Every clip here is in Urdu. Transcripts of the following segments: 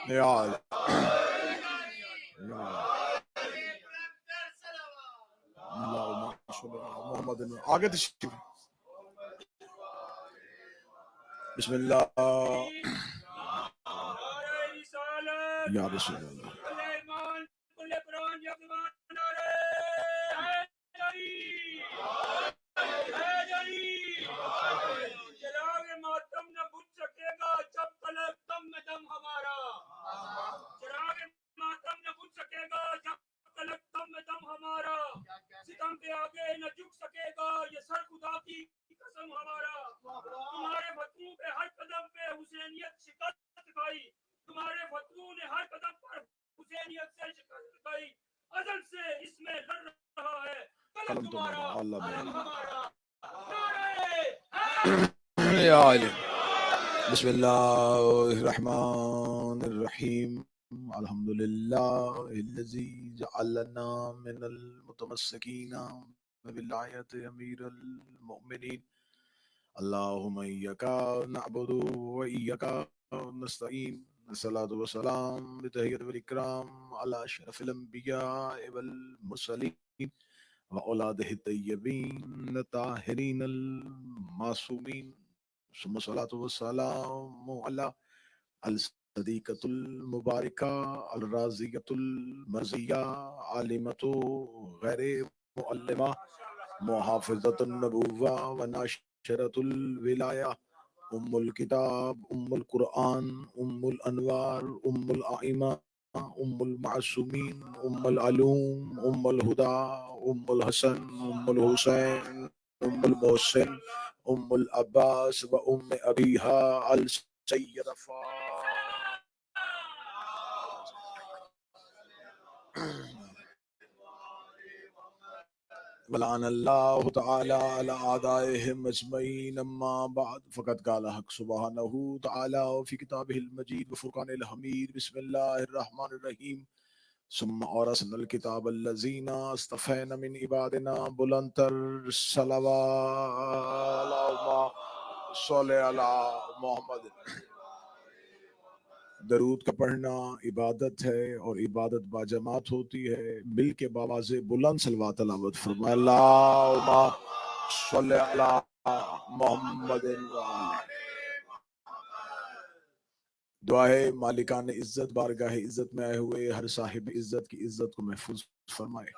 یا اللہم صلی علی محمد آگے تشریف بسم اللہ یا رسول اللہ چراغ ماتم نہ بجھ سکے گا جب تلک دم میں دم ہمارا چراغ ماتم نہ بجھ سکے گا جب تلک دم میں دم ہمارا ستم کے آگے نہ جھک سکے گا یہ سر خدا کی قسم ہمارا تمہارے فتووں پہ ہر قدم پہ حسینیت شکست کھائی تمہارے فتووں نے ہر قدم پر حسینیت سے شکست کھائی ازل سے اس میں لڑ رہا ہے قلم قلم تمہارا تمہارا اللہ قلم بڑا ہمارا یا علی بسم اللہ الرحمن الرحیم الحمد للہ الذی جعلنا من المتمسکین بولایت امیر المؤمنین اللہم ایک نعبد و ایک نستعین الصلاة والسلام بتحیت والاکرام علی اشرف الانبیاء والمرسلین وأولادہ الطیبین الطاہرین المعصومین ثم الصلاة والسلام علی الصدیقۃ المبارکہ الرازیۃ المرضیہ عالمۃ غیر معلمہ محافظۃ النبوہ وناشرۃ الولایہ ام الکتاب ام القرآن ام الانوار ام الائمہ ام المعصومین ام العلوم ام الہدا ام الحسن ام الحسین ام المحسن ام العباس و ام ابیہا السیدہ ولعن اللہ تعالی علی اعدائهم اجمعین اما بعد فقد قال حق سبحانہ تعالی فی کتابہ المجید وفرقان الحمید بسم اللہ الرحمن الرحیم ثم اورثنا الكتاب الذین اصطفینا من عبادنا بلندر صلوات اللہم صلی علی محمد درود کا پڑھنا عبادت ہے اور عبادت با جماعت ہوتی ہے مل کے باواز بلند صلوات تلاوت فرمائے اللہم صلی علی محمد دعا ہے مالکان عزت بارگاہ عزت میں آئے ہوئے ہر صاحب عزت کی عزت کو محفوظ فرمائے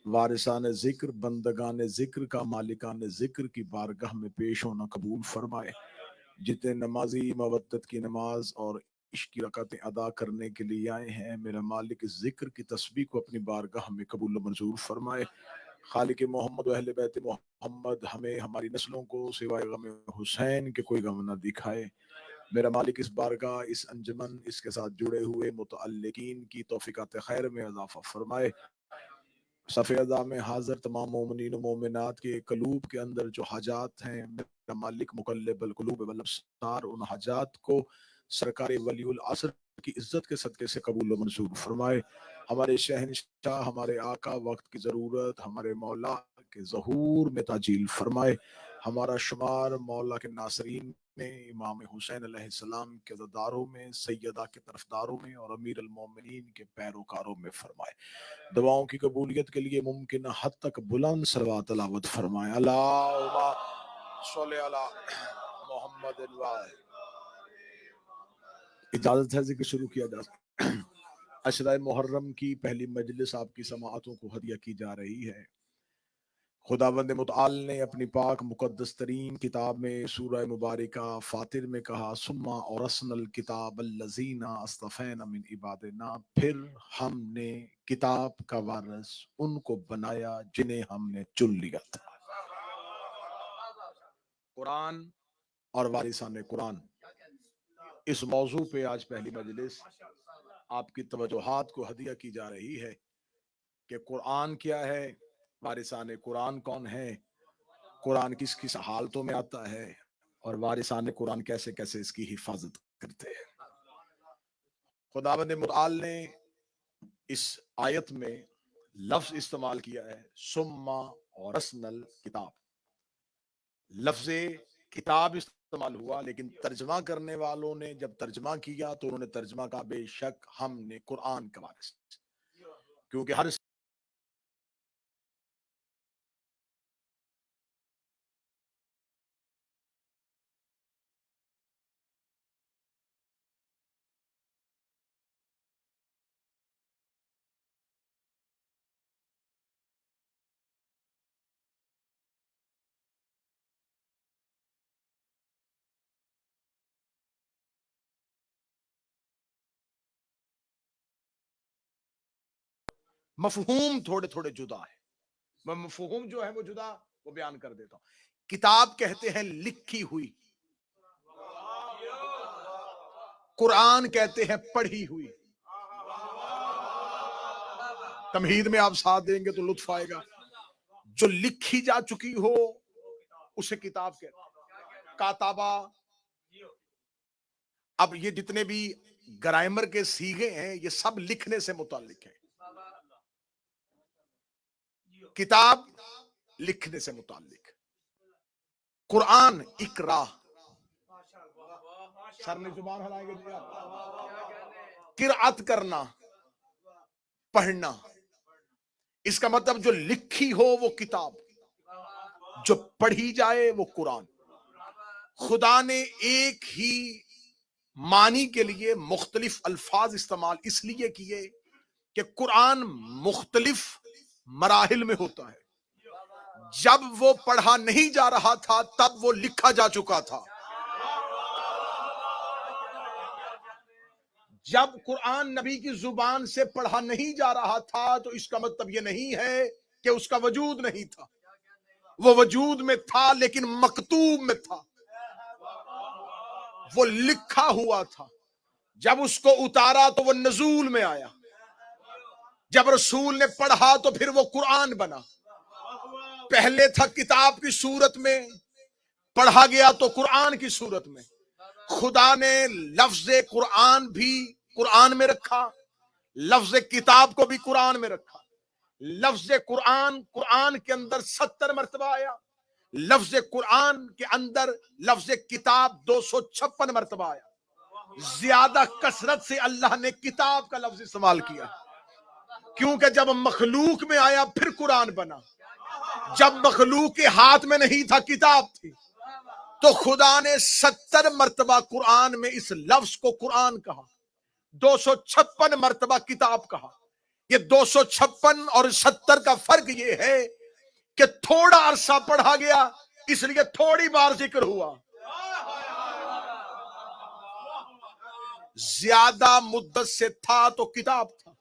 وارثان ذکر بندگان ذکر کا مالکان ذکر کی بارگاہ میں پیش ہونا قبول فرمائے جتنے نمازی مودت کی نماز اور عشق کی رکعتیں ادا کرنے کے لیے آئے ہیں میرا مالک اس ذکر کی تسبیح کو اپنی بارگاہ میں قبول و منظور فرمائے خالق محمد و اہل بیت محمد ہمیں ہماری نسلوں کو سوائے غم حسین کے کوئی غم نہ دکھائے میرا مالک اس بارگاہ اس انجمن اس کے ساتھ جڑے ہوئے متعلقین کی توفیقات خیر میں اضافہ فرمائے صف ادا میں حاضر تمام مومنین و مومنات کے قلوب کے اندر جو حاجات ہیں میرا مالک مقلب القلوب والابصار ان حاجات کو سرکار ولی العصر کی عزت کے صدقے سے قبول و منظور فرمائے ہمارے شہنشاہ ہمارے آقا وقت کی ضرورت ہمارے مولا کے ظہور میں تعجیل فرمائے ہمارا شمار مولا کے ناصرین میں امام حسین علیہ السلام کے عزاداروں میں سیدہ کے طرفداروں میں اور امیر المومنین کے پیروکاروں میں فرمائے دعاؤں کی قبولیت کے لیے ممکن حد تک بلند صلوات تلاوت فرمائے اللہم صلی علی محمد اجازت ہے ذکر شروع کیا جائے عشرہ محرم کی پہلی مجلس آپ کی سماعتوں کو ہدیہ کی جا رہی ہے خداوند متعال نے اپنی پاک مقدس ترین کتاب میں سورہ مبارکہ فاطر میں کہا ثم اورثنا الکتاب الذین اصطفینا من عبادنا پھر ہم نے کتاب کا وارث ان کو بنایا جنہیں ہم نے چن لیا تھا قرآن اور وارثان قرآن اس موضوع پہ آج پہلی مجلس آپ کی توجہات کو ہدیہ کی جا رہی ہے کہ قرآن کیا ہے وارثان قرآن کون ہے قرآن کس کس حالتوں میں آتا ہے اور وارثان قرآن کیسے کیسے اس کی حفاظت کرتے ہیں خداوند متعال نے اس آیت میں لفظ استعمال کیا ہے ثم اورثنا الکتاب لفظ کتاب استعمال ہوا، لیکن ترجمہ کرنے والوں نے جب ترجمہ کیا تو انہوں نے ترجمہ کہا بے شک ہم نے قرآن کا وارث، کیونکہ ہر مفہوم تھوڑے تھوڑے جدا ہے، میں مفہوم جو ہے وہ جدا وہ بیان کر دیتا ہوں۔ کتاب کہتے ہیں لکھی ہوئی، قرآن کہتے ہیں پڑھی ہوئی۔ تمہید میں آپ ساتھ دیں گے تو لطف آئے گا۔ جو لکھی جا چکی ہو اسے کتاب کہتے ہیں، کاتابہ۔ اب یہ جتنے بھی گرامر کے صیغے ہیں یہ سب لکھنے سے متعلق ہیں۔ کتاب لکھنے سے متعلق، قرآن اقرا، سر نے زبان ہلائیں گے، قرأت کرنا، پڑھنا۔ اس کا مطلب جو لکھی ہو وہ کتاب، جو پڑھی جائے وہ قرآن۔ خدا نے ایک ہی معنی کے لیے مختلف الفاظ استعمال اس لیے کیے کہ قرآن مختلف مراحل میں ہوتا ہے۔ جب وہ پڑھا نہیں جا رہا تھا تب وہ لکھا جا چکا تھا۔ جب قرآن نبی کی زبان سے پڑھا نہیں جا رہا تھا تو اس کا مطلب یہ نہیں ہے کہ اس کا وجود نہیں تھا، وہ وجود میں تھا لیکن مکتوب میں تھا، وہ لکھا ہوا تھا۔ جب اس کو اتارا تو وہ نزول میں آیا، جب رسول نے پڑھا تو پھر وہ قرآن بنا۔ پہلے تھا کتاب کی صورت میں، پڑھا گیا تو قرآن کی صورت میں۔ خدا نے لفظ قرآن بھی قرآن میں رکھا، لفظ کتاب کو بھی قرآن میں رکھا۔ لفظ قرآن قرآن کے اندر 70 مرتبہ آیا، لفظ قرآن کے اندر لفظ کتاب 256 مرتبہ آیا۔ زیادہ کثرت سے اللہ نے کتاب کا لفظ استعمال کیا، کیونکہ جب مخلوق میں آیا پھر قرآن بنا۔ جب مخلوق کے ہاتھ میں نہیں تھا کتاب تھی، تو خدا نے 70 مرتبہ قرآن میں اس لفظ کو قرآن کہا، 256 مرتبہ کتاب کہا۔ یہ 256 اور 70 کا فرق یہ ہے کہ تھوڑا عرصہ پڑھا گیا اس لیے تھوڑی بار ذکر ہوا، زیادہ مدت سے تھا تو کتاب تھا۔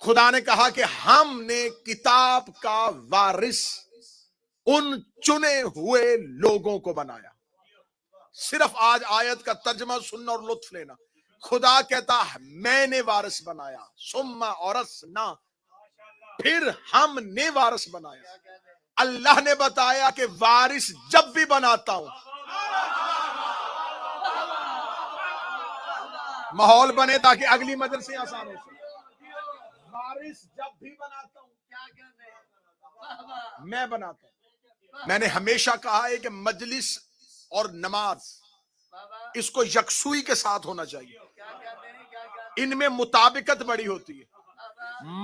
خدا نے کہا کہ ہم نے کتاب کا وارث ان چنے ہوئے لوگوں کو بنایا۔ صرف آج آیت کا ترجمہ سننا اور لطف لینا۔ خدا کہتا میں نے وارث بنایا، ثم اورثنا، پھر ہم نے وارث بنایا۔ اللہ نے بتایا کہ وارث جب بھی بناتا ہوں، ماحول بنے تاکہ اگلی مدرسے آسان ہو سکے۔ وارث جب بھی بناتا ہوں میں بناتا ہوں۔ میں نے ہمیشہ کہا ہے کہ مجلس اور نماز اس کو یکسوئی کے ساتھ ہونا چاہیے، ان میں مطابقت بڑی ہوتی ہے۔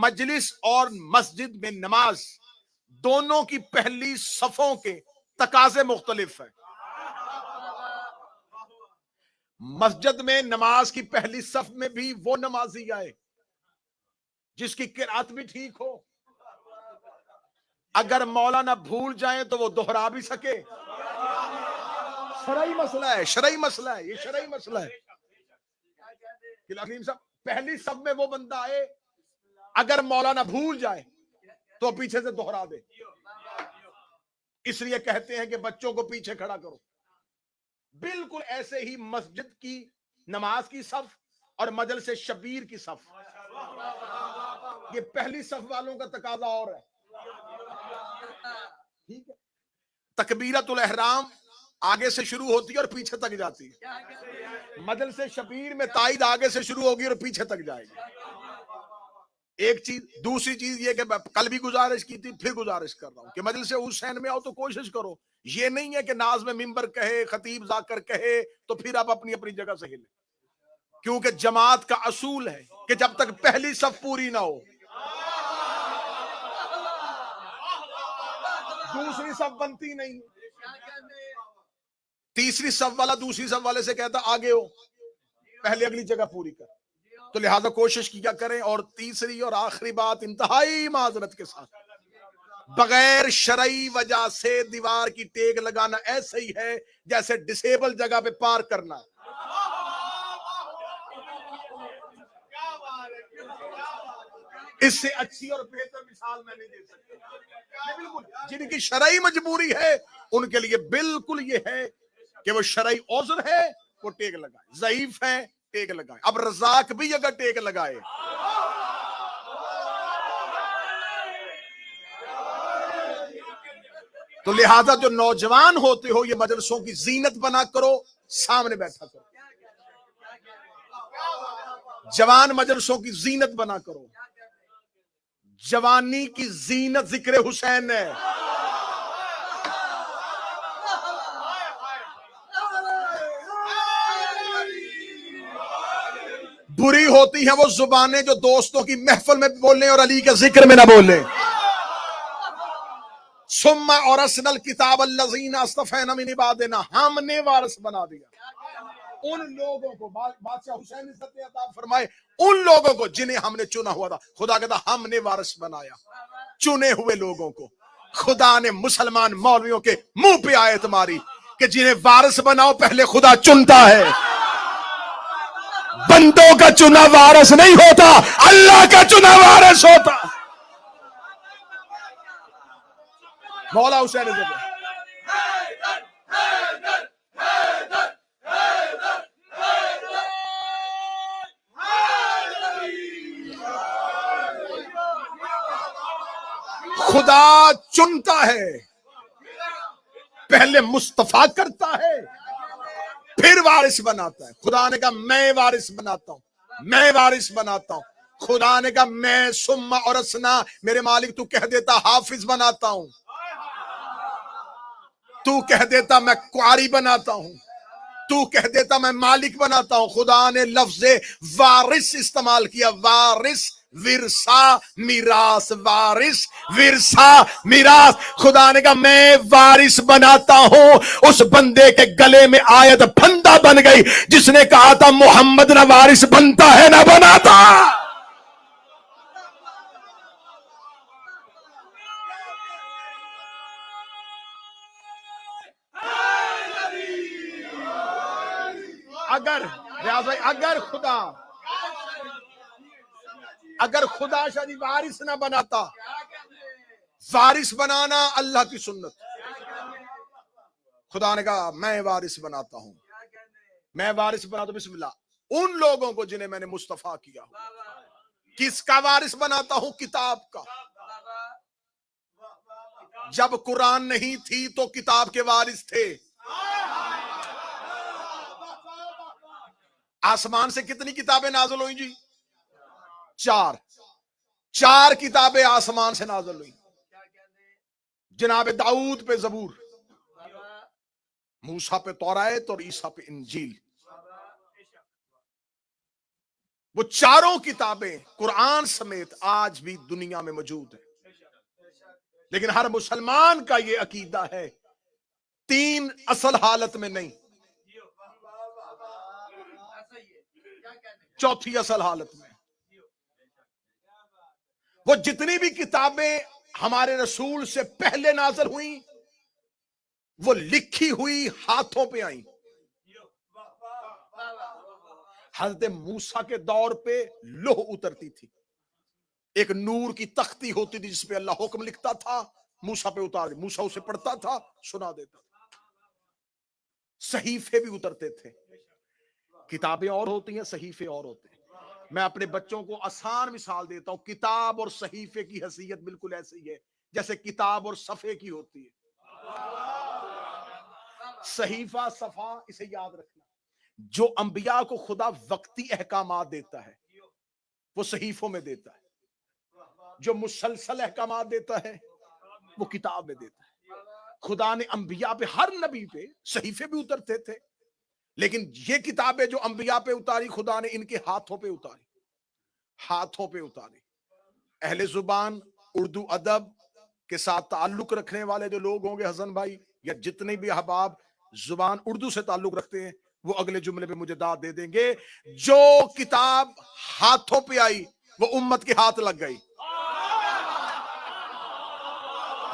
مجلس اور مسجد میں نماز دونوں کی پہلی صفوں کے تقاضے مختلف ہیں۔ مسجد میں نماز کی پہلی صف میں بھی وہ نمازی آئے جس کی قرأت بھی ٹھیک ہو، اگر مولانا بھول جائیں تو وہ دوہرا بھی سکے۔ شرعی مسئلہ ہے، شرعی مسئلہ ہے، یہ شرعی مسئلہ ہے۔ پہلی صف میں وہ بندہ آئے، اگر مولانا بھول جائے تو پیچھے سے دوہرا دے۔ اس لیے کہتے ہیں کہ بچوں کو پیچھے کھڑا کرو۔ بالکل ایسے ہی مسجد کی نماز کی صف اور مجلس شبیر کی صف، یہ پہلی صف والوں کا تقاضا اور ہے۔ ٹھیک ہے، تکبیرۃ الاحرام آگے سے شروع ہوتی ہے اور پیچھے تک جاتی ہے۔ مجلس شبیر میں تائید آگے سے شروع ہوگی اور پیچھے تک جائے گی۔ ایک چیز. دوسری چیز یہ کہ کل بھی گزارش کی تھی، پھر گزارش کر رہا ہوں کہ مجلس حسین میں آؤ تو کوشش کرو. یہ نہیں ہے کہ ناز میں ممبر کہے، خطیب ذاکر کہے تو پھر آپ اپنی اپنی جگہ سے ہلیں. کیونکہ جماعت کا اصول ہے کہ جب تک پہلی صف پوری نہ ہو دوسری صف بنتی نہیں. تیسری صف والا دوسری صف والے سے کہتا آگے ہو، پہلے اگلی جگہ پوری کر. تو لہذا کوشش کیا کریں. اور تیسری اور آخری بات انتہائی معذرت کے ساتھ، بغیر شرعی وجہ سے دیوار کی ٹیک لگانا ایسے ہی ہے جیسے ڈسیبل جگہ پہ پار کرنا. اس سے اچھی اور بہتر مثال میں نہیں دے سکتا. بالکل جن کی شرعی مجبوری ہے ان کے لیے بالکل یہ ہے کہ وہ شرعی عذر ہے وہ ٹیک لگائے، ضعیف ہے ٹیک لگائے. اب رزاق بھی اگر ٹیک لگائے تو لہذا جو نوجوان ہوتے ہو یہ مجلسوں کی زینت بنا کرو، سامنے بیٹھا کرو. جوان مجلسوں کی زینت بنا کرو. جوانی کی زینت ذکر حسین ہے. بری ہوتی ہیں وہ زبانیں جو دوستوں کی محفل میں بولیں اور علی کے ذکر میں نہ بولیں. ثم اورثنا الکتاب الذین اصطفینا من عبادنا، ہم نے وارث بنا دیا ان لوگوں کو، بادشاہ حسین عزت عطا فرمائے، ان لوگوں کو جنہیں ہم نے چنا ہوا تھا. خدا کہتا ہم نے وارث بنایا چنے ہوئے لوگوں کو. خدا نے مسلمان مولویوں کے منہ پہ آیت ماری کہ جنہیں وارث بناؤ پہلے خدا چنتا ہے. بندوں کا چنا وارث نہیں ہوتا، اللہ کا چنا وارث ہوتا. مولا حسین عزت خدا چنتا ہے، پہلے مصطفیٰ کرتا ہے پھر وارث بناتا ہے. خدا نے کہا میں وارث بناتا ہوں، میں وارث بناتا ہوں. خدا نے کہا میں ثم اورثنا، میرے مالک تو کہہ دیتا حافظ بناتا ہوں، تو کہہ دیتا میں قاری بناتا ہوں، تو کہہ دیتا میں مالک بناتا ہوں. خدا نے لفظ وارث استعمال کیا، وارث ورثہ میراث، وارث ورثہ میراث. خدا نے کہا میں وارث بناتا ہوں. اس بندے کے گلے میں آیت پھندا بن گئی جس نے کہا تھا محمد نہ وارث بنتا ہے نہ بناتا. اگر ریاض بھائی اگر خدا شادی وارث نہ بناتا، وارث بنانا اللہ کی سنت. خدا نے کہا میں وارث بناتا ہوں، میں وارث بناتا ہوں. بسم اللہ، ان لوگوں کو جنہیں میں نے مصطفیٰ کیا. کس کا وارث بناتا ہوں؟ کتاب کا. جب قرآن نہیں تھی تو کتاب کے وارث تھے. آسمان سے کتنی کتابیں نازل ہوئی جی؟ چار کتابیں آسمان سے نازل ہوئی. جناب داؤد پہ زبور، موسیٰ پہ تورات اور عیسیٰ پہ انجیل. وہ چاروں کتابیں قرآن سمیت آج بھی دنیا میں موجود ہیں. لیکن ہر مسلمان کا یہ عقیدہ ہے 3 اصل حالت میں نہیں، 4تھی اصل حالت میں. وہ جتنی بھی کتابیں ہمارے رسول سے پہلے نازل ہوئیں وہ لکھی ہوئی ہاتھوں پہ آئیں. حضرت موسیٰ کے دور پہ لوح اترتی تھی، ایک نور کی تختی ہوتی تھی جس پہ اللہ حکم لکھتا تھا، موسیٰ پہ اتار دی، موسیٰ اسے پڑھتا تھا سنا دیتا تھا. صحیفے بھی اترتے تھے. کتابیں اور ہوتی ہیں، صحیفے اور ہوتے ہیں. میں اپنے بچوں کو آسان مثال دیتا ہوں. کتاب اور صحیفے کی حیثیت بالکل ایسی ہے جیسے کتاب اور صفحے کی ہوتی ہے. صحیفہ صفحہ اسے یاد رکھنا. جو انبیاء کو خدا وقتی احکامات دیتا ہے وہ صحیفوں میں دیتا ہے. جو مسلسل احکامات دیتا ہے وہ کتاب میں دیتا ہے. خدا نے انبیاء پہ، ہر نبی پہ صحیفے بھی اترتے تھے، لیکن یہ کتابیں جو انبیاء پہ اتاری خدا نے ان کے ہاتھوں پہ اتاری، ہاتھوں پہ اتاری. اہل زبان اردو ادب کے ساتھ تعلق رکھنے والے جو لوگ ہوں گے حسن بھائی، یا جتنے بھی احباب زبان اردو سے تعلق رکھتے ہیں، وہ اگلے جملے پہ مجھے داد دے دیں گے. جو کتاب ہاتھوں پہ آئی وہ امت کے ہاتھ لگ گئی.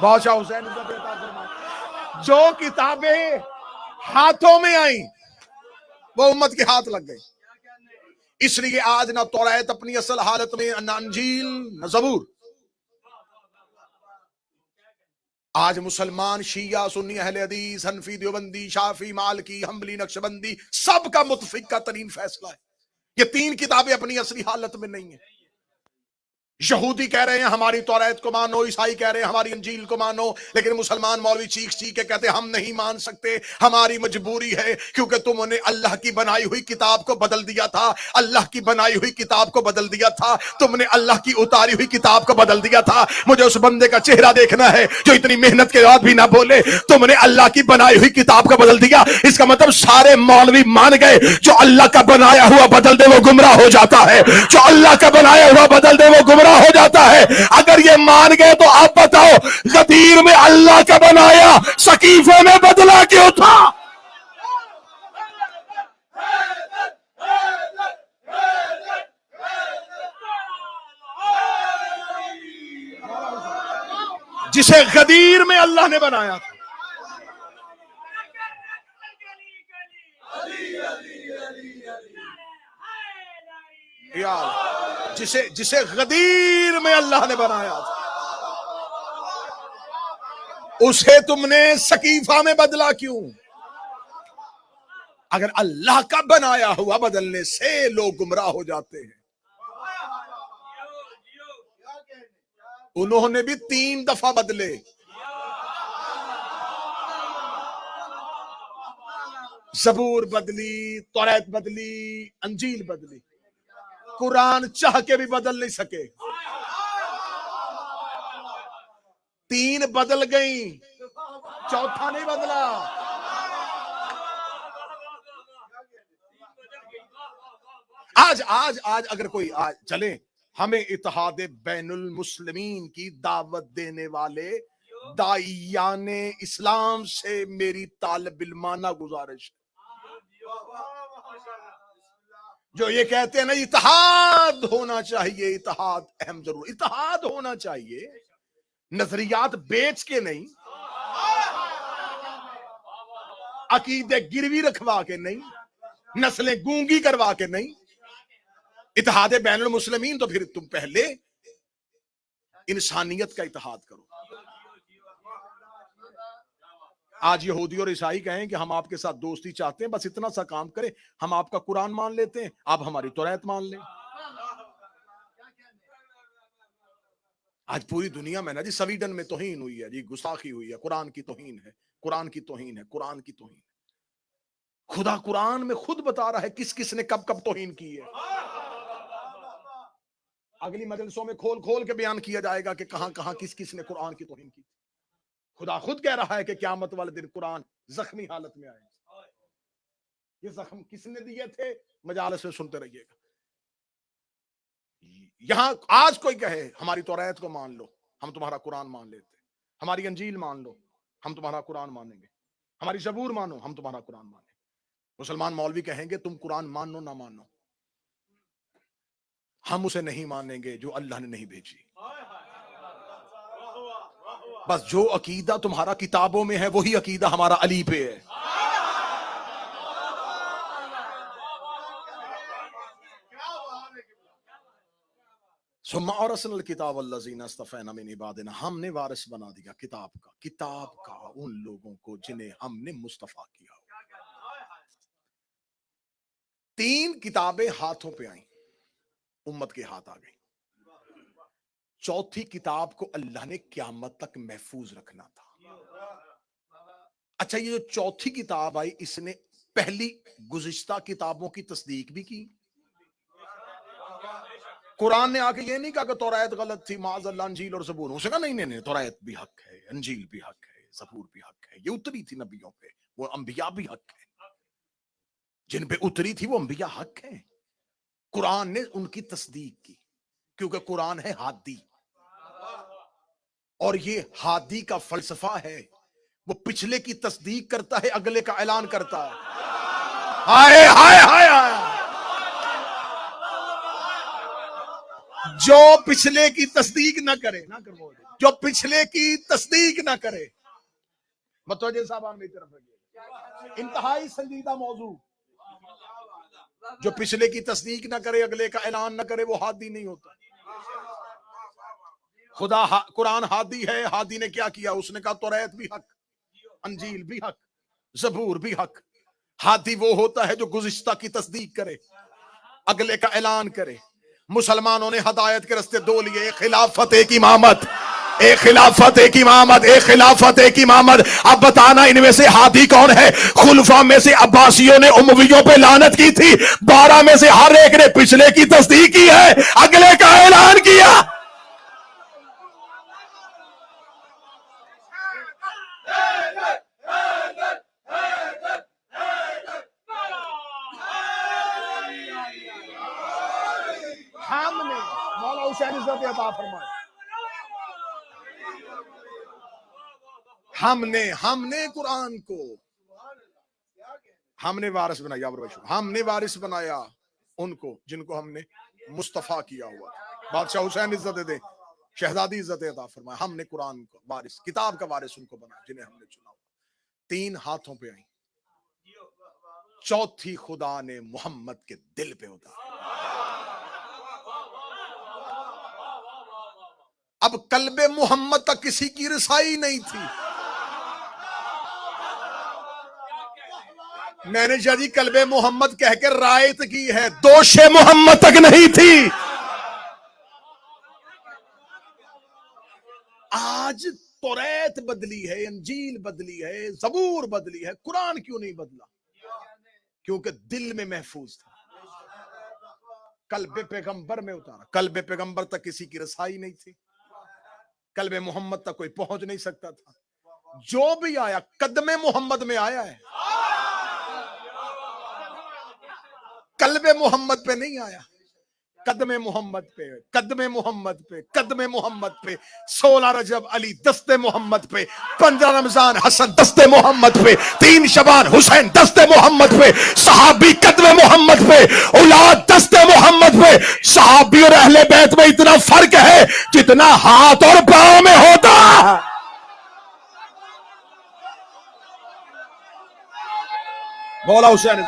بادشاہ حسین عزت عطا فرمائے. جو کتابیں ہاتھوں میں آئیں وہ امت کے ہاتھ لگ گئی. اس لیے آج نہ توریت اپنی اصل حالت میں، نہ انجیل، نہ زبور. آج مسلمان شیعہ، سنی، اہل حدیث، حنفی، دیوبندی، شافعی، مالکی، حنبلی، نقشبندی، سب کا متفقہ ترین فیصلہ ہے یہ تین کتابیں اپنی اصلی حالت میں نہیں ہیں. یہودی کہہ رہے ہیں ہماری توریت کو مانو، عیسائی کہہ رہے ہیں ہماری انجیل کو مانو، لیکن مسلمان مولوی چیخ چیخ کے کہتے ہیں ہم نہیں مان سکتے، ہماری مجبوری ہے کیونکہ تم نے اللہ کی بنائی ہوئی کتاب کو بدل دیا تھا، اللہ کی بنائی ہوئی کتاب کو بدل دیا تھا، تم نے اللہ کی اتاری ہوئی کتاب کو بدل دیا تھا. مجھے اس بندے کا چہرہ دیکھنا ہے جو اتنی محنت کے بعد بھی نہ بولے تم نے اللہ کی بنائی ہوئی کتاب کو بدل دیا. اس کا مطلب سارے مولوی مان گئے جو اللہ کا بنایا ہوا بدل دے وہ گمراہ ہو جاتا ہے، جو اللہ کا بنایا ہوا بدل دے وہ گمراہ ہو جاتا ہے. اگر یہ مان گئے تو آپ بتاؤ غدیر میں اللہ کا بنایا سقیفے میں بدلا کیوں تھا؟ جسے غدیر میں اللہ نے بنایا تھا. جسے غدیر میں اللہ نے بنایا تھا اسے تم نے سقیفہ میں بدلا کیوں؟ اگر اللہ کا بنایا ہوا بدلنے سے لوگ گمراہ ہو جاتے ہیں. انہوں نے بھی 3 دفعہ بدلے. زبور بدلی، توریت بدلی، انجیل بدلی. قرآن چاہ کے بھی بدل نہیں سکے. 3 بدل گئیں، چوتھا نہیں بدلا. آج اگر کوئی چلے ہمیں اتحاد بین المسلمین کی دعوت دینے والے داعیان اسلام سے میری طالب علمانہ گزارش ہے جو یہ کہتے ہیں نا اتحاد ہونا چاہیے، اتحاد اہم ضرور، اتحاد ہونا چاہیے، نظریات بیچ کے نہیں، عقیدے گروی رکھوا کے نہیں، نسلیں گونگی کروا کے نہیں. اتحاد بین المسلمین تو پھر تم پہلے انسانیت کا اتحاد کرو. آج یہودی اور عیسائی کہیں کہ ہم آپ کے ساتھ دوستی چاہتے ہیں، بس اتنا سا کام کریں، ہم آپ کا قرآن مان لیتے ہیں، آپ ہماری توریت مان لیں. آج پوری دنیا میں نا جی، سویڈن میں توہین ہوئی ہے جی، گستاخی ہوئی ہے، قرآن کی توہین ہے، قرآن کی توہین ہے، قرآن کی توہین. خدا قرآن میں خود بتا رہا ہے کس کس نے کب کب توہین کی ہے. اگلی مجلسوں میں کھول کھول کے بیان کیا جائے گا کہ کہاں کہاں کس کس نے قرآن کی توہین کی. خدا خود کہہ رہا ہے کہ قیامت والے دن قرآن زخمی حالت میں آئے. یہ زخم کس نے دیے تھے؟ مجالس میں سنتے رہیے گا. یہاں آج کوئی کہے ہماری توریت کو مان لو، ہم تمہارا قرآن مان لیتے ہیں، ہماری انجیل مان لو، ہم تمہارا قرآن مانیں گے، ہماری زبور مانو، ہم تمہارا قرآن مانیں گے. مسلمان مولوی کہیں گے تم قرآن مانو نہ مانو، ہم اسے نہیں مانیں گے جو اللہ نے نہیں بھیجی. بس جو عقیدہ تمہارا کتابوں میں ہے وہی عقیدہ ہمارا علی پہ ہے. ثم اورثنا الکتاب الذین اصطفینا من عبادنا، ہم نے وارث بنا دیا کتاب کا ان لوگوں کو جنہیں ہم نے مصطفیٰ کیا. 3 کتابیں ہاتھوں پہ آئیں، امت کے ہاتھ آ گئی. چوتھی کتاب کو اللہ نے قیامت تک محفوظ رکھنا تھا. اچھا، یہ جو چوتھی کتاب آئی اس نے پہلی گزشتہ کتابوں کی تصدیق بھی کی. قرآن نے آ کے یہ نہیں کہا کہ توریت غلط تھی معاذ اللہ انجیل اور زبور، اسے کہا نہیں نہیں نہیں، توریت بھی حق ہے، انجیل بھی حق ہے، زبور بھی حق ہے، یہ اتری تھی نبیوں پہ، وہ انبیاء بھی حق ہیں، جن پہ اتری تھی وہ انبیاء حق ہیں۔ قرآن نے ان کی تصدیق کی کیونکہ قرآن ہے ہادی، اور یہ ہادی کا فلسفہ ہے، وہ پچھلے کی تصدیق کرتا ہے، اگلے کا اعلان کرتا ہے۔ ہائے ہائے ہائے ہائے، جو پچھلے کی تصدیق نہ کرے، جو پچھلے کی تصدیق نہ کرے، متوجہ صاحب میری طرف رکھیے، انتہائی سنجیدہ موضوع، جو پچھلے کی تصدیق نہ کرے، اگلے کا اعلان نہ کرے، وہ ہادی نہیں ہوتا۔ خدا قرآن ہادی ہے، ہادی نے کیا کیا؟ اس نے کہا توریت بھی حق، انجیل بھی حق، زبور بھی حق۔ ہادی وہ ہوتا ہے جو گزشتہ کی تصدیق کرے، اگلے کا اعلان کرے۔ مسلمانوں نے ہدایت کے رستے دو لیے، ایک خلافت، ایک امامت، ایک خلافت ایک امامت، ایک خلافت ایک امامت۔ اب بتانا ان میں سے ہادی کون ہے؟ خلفاء میں سے عباسیوں نے امویوں پہ لعنت کی تھی، 12 میں سے ہر ایک نے پچھلے کی تصدیق کی ہے، اگلے کا اعلان کیا۔ ہم نے مولا حسین عزت عطا فرمائے، ہم نے قرآن کو ہم نے وارث بنایا، ہم نے وارث بنایا ان کو جن کو ہم نے مصطفیٰ کیا ہوا۔ بادشاہ حسین عزت دے، شہزادی عزت عطا فرمائے، ہم نے قرآن کو وارث، کتاب کا وارث ان کو بنایا جنہیں ہم نے چنا ہوا۔ 3 ہاتھوں پہ آئی، چوتھی خدا نے محمد کے دل پہ اتارا۔ اب قلب محمد تک کسی کی رسائی نہیں تھی۔ میں نے جی قلب محمد کہہ کے رائت کی ہے، دوش محمد تک نہیں تھی۔ آج توریت بدلی ہے، انجیل بدلی ہے، زبور بدلی ہے، قرآن کیوں نہیں بدلا؟ کیونکہ دل میں محفوظ تھا، قلب پیغمبر میں اتارا۔ قلب پیغمبر تک کسی کی رسائی نہیں تھی، قلب محمد تک کوئی پہنچ نہیں سکتا تھا۔ جو بھی آیا قدم محمد میں آیا ہے، قلب محمد پہ نہیں آیا۔ قدم محمد پہ، قدم محمد پہ، قدم محمد پہ، 16 رجب علی دست محمد پہ، 15 رمضان حسن دست محمد پہ، 3 شعبان حسین دست محمد پہ، صحابی قدم محمد پہ، اولاد دست محمد پہ۔ صحابی اور اہل بیت میں اتنا فرق ہے جتنا ہاتھ اور پاؤں میں ہوتا ہے۔ مولا حسین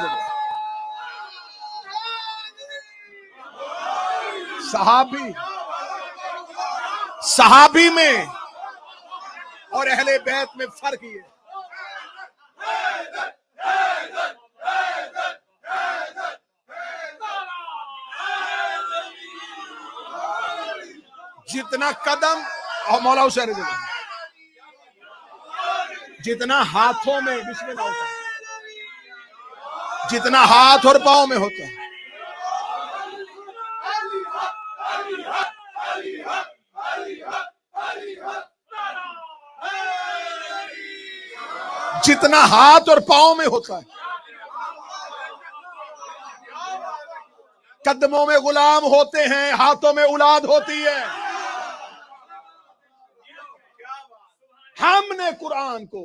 صحابی میں اور اہل بیت میں فرق یہ ہے۔ جتنا قدم اور مولا حسین جتنا ہاتھوں میں، بسم اللہ ہوتا ہے، جتنا ہاتھ اور پاؤں میں ہوتا ہے، جتنا ہاتھ اور پاؤں میں ہوتا ہے، قدموں میں غلام ہوتے ہیں، ہاتھوں میں اولاد ہوتی ہے۔ ہم نے قرآن کو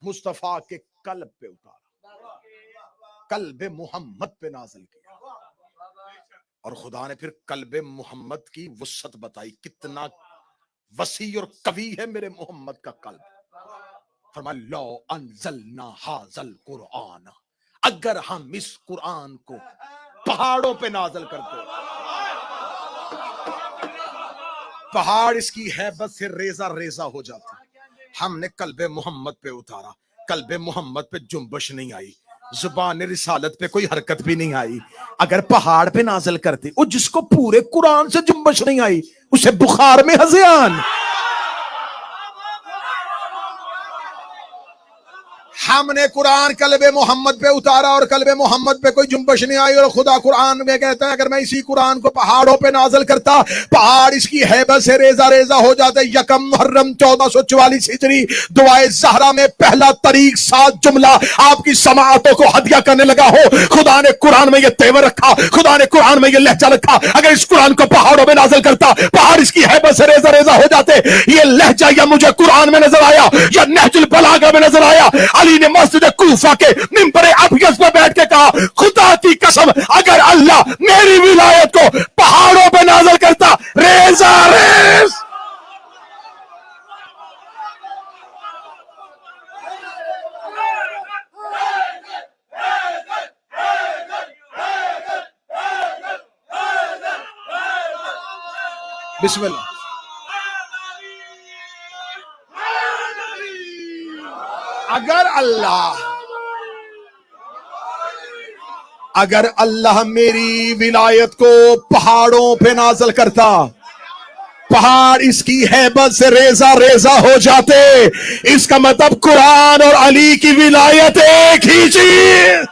مصطفیٰ کے قلب پہ اتارا، قلب محمد پہ نازل کیا، اور خدا نے پھر قلب محمد کی وسعت بتائی، کتنا وسیع اور قوی ہے میرے محمد کا قلب۔ فرمایا لو انزلنا ھذا القرآن، اگر ہم اس قرآن کو پہاڑوں پہ نازل کرتے، پہاڑ اس کی ہیبت سے ریزہ ریزہ ہو جاتے۔ ہم نے قلب محمد پہ اتارا، قلب محمد پہ جنبش نہیں آئی، زبان رسالت پہ کوئی حرکت بھی نہیں آئی۔ اگر پہاڑ پہ نازل کرتے، اور جس کو پورے قرآن سے جنبش نہیں آئی اسے بخار میں ہذیان۔ ہم نے قرآن قلب محمد پہ اتارا اور قلب محمد پہ کوئی جنبش نہیں آئی، اور خدا قرآن میں کہتا ہے اگر میں اسی قرآن کو پہاڑوں پہ نازل کرتا، پہاڑ اس کی ہیبت سے ریزہ ریزہ ہو جاتے۔ یکم محرم 1444 ہجری دعائے زہرا میں پہلا طریق 7 جملہ آپ کی سماعتوں کو ہدیہ کرنے لگا ہو۔ خدا نے قرآن میں یہ تیور رکھا، خدا نے قرآن میں یہ لہجہ رکھا، اگر اس قرآن کو پہاڑوں میں نازل کرتا پہاڑ اس کی ہیبت سے ریزہ ریزہ ہو جاتے۔ یہ لہجہ یا مجھے قرآن میں نظر آیا یا نہج البلاغہ میں نظر آیا۔ علی نے مسجد کوفہ کے منبر ابیض پہ بیٹھ کے کہا خدا کی قسم اگر اللہ میری ولایت کو پہاڑوں پہ نازل کرتا ریزہ ریز۔ بسم اللہ۔ اگر اللہ میری ولایت کو پہاڑوں پہ نازل کرتا، پہاڑ اس کی ہیبت سے ریزہ ریزہ ہو جاتے۔ اس کا مطلب قرآن اور علی کی ولایت ایک ہی چیز۔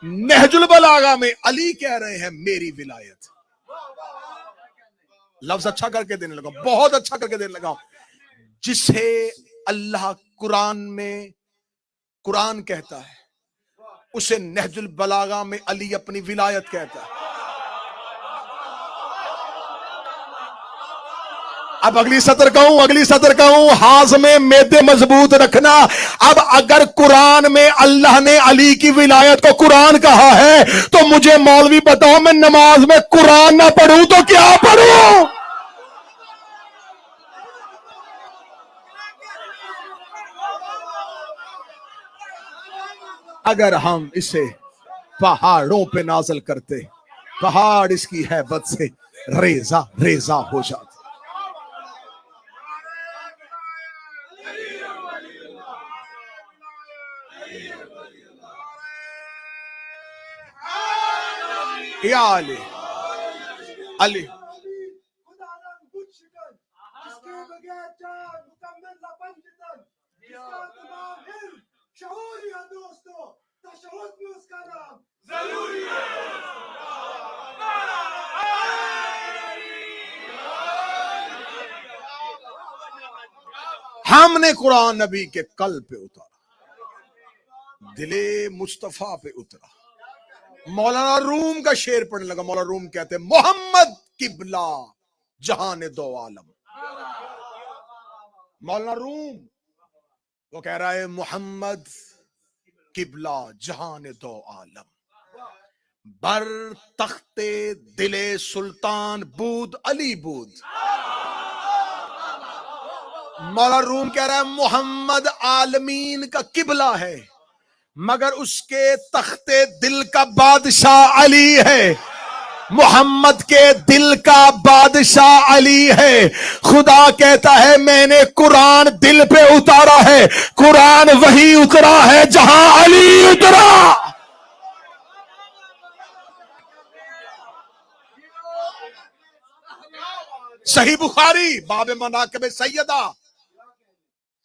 نہج البلاغہ میں علی کہہ رہے ہیں میری ولایت۔ لفظ اچھا کر کے دینے لگا، بہت اچھا کر کے دینے لگا۔ جسے اللہ قرآن میں قرآن کہتا ہے اسے نہج البلاغہ میں علی اپنی ولایت کہتا ہے۔ اب اگلی سطر کہوں ہاضمے میں معدے مضبوط رکھنا۔ اب اگر قرآن میں اللہ نے علی کی ولایت کو قرآن کہا ہے تو مجھے مولوی بتاؤ میں نماز میں قرآن نہ پڑھوں تو کیا پڑھوں؟ اگر ہم اسے پہاڑوں پہ نازل کرتے پہاڑ اس کی ہیبت سے ریزہ ریزہ ہو جاتے۔ یا علی علی ہم نے قرآن نبی کے قلب پہ اتارا، دل مصطفیٰ پہ اترا۔ مولانا روم کا شعر پڑھنے لگا۔ مولانا روم کہتے ہیں محمد قبلہ جہان دو عالم۔ مولانا روم وہ کہہ رہا ہے محمد قبلہ جہان دو عالم، بر تخت دل سلطان بود علی بود۔ مولانا روم کہہ رہا ہے محمد عالمین کا قبلہ ہے مگر اس کے تخت دل کا بادشاہ علی ہے۔ محمد کے دل کا بادشاہ علی ہے۔ خدا کہتا ہے میں نے قرآن دل پہ اتارا ہے، قرآن وہی اترا ہے جہاں علی اترا۔ صحیح بخاری باب مناقب سیدہ،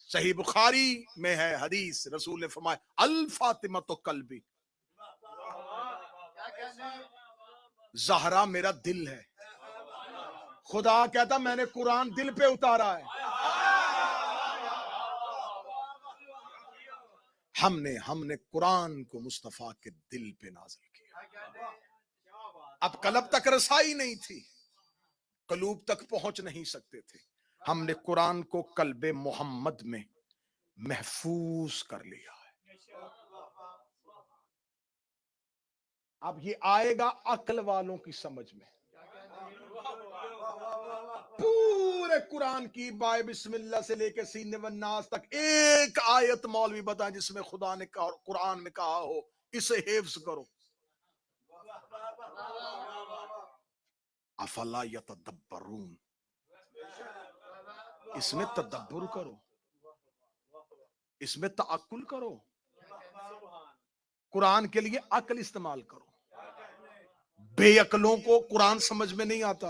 صحیح بخاری میں ہے حدیث، رسول نے فرمایا الفاطمۃ قلبی، زہرا میرا دل ہے۔ خدا کہتا میں نے قرآن دل پہ اتارا ہے۔ ہم نے قرآن کو مصطفیٰ کے دل پہ نازل کیا۔ اب قلب تک رسائی نہیں تھی، قلوب تک پہنچ نہیں سکتے تھے، ہم نے قرآن کو قلب محمد میں محفوظ کر لیا ہے۔ اب یہ آئے گا عقل والوں کی سمجھ میں۔ پورے قرآن کی بائے بسم اللہ سے لے کے سینے والناس تک ایک آیت مولوی بتائیں جس میں خدا نے قرآن میں کہا ہو اسے حفظ کرو۔ افلا یتدبرون، اس میں تدبر کرو، اس میں تعقل کرو، قرآن کے لیے عقل استعمال کرو۔ بے عقلوں کو قرآن سمجھ میں نہیں آتا۔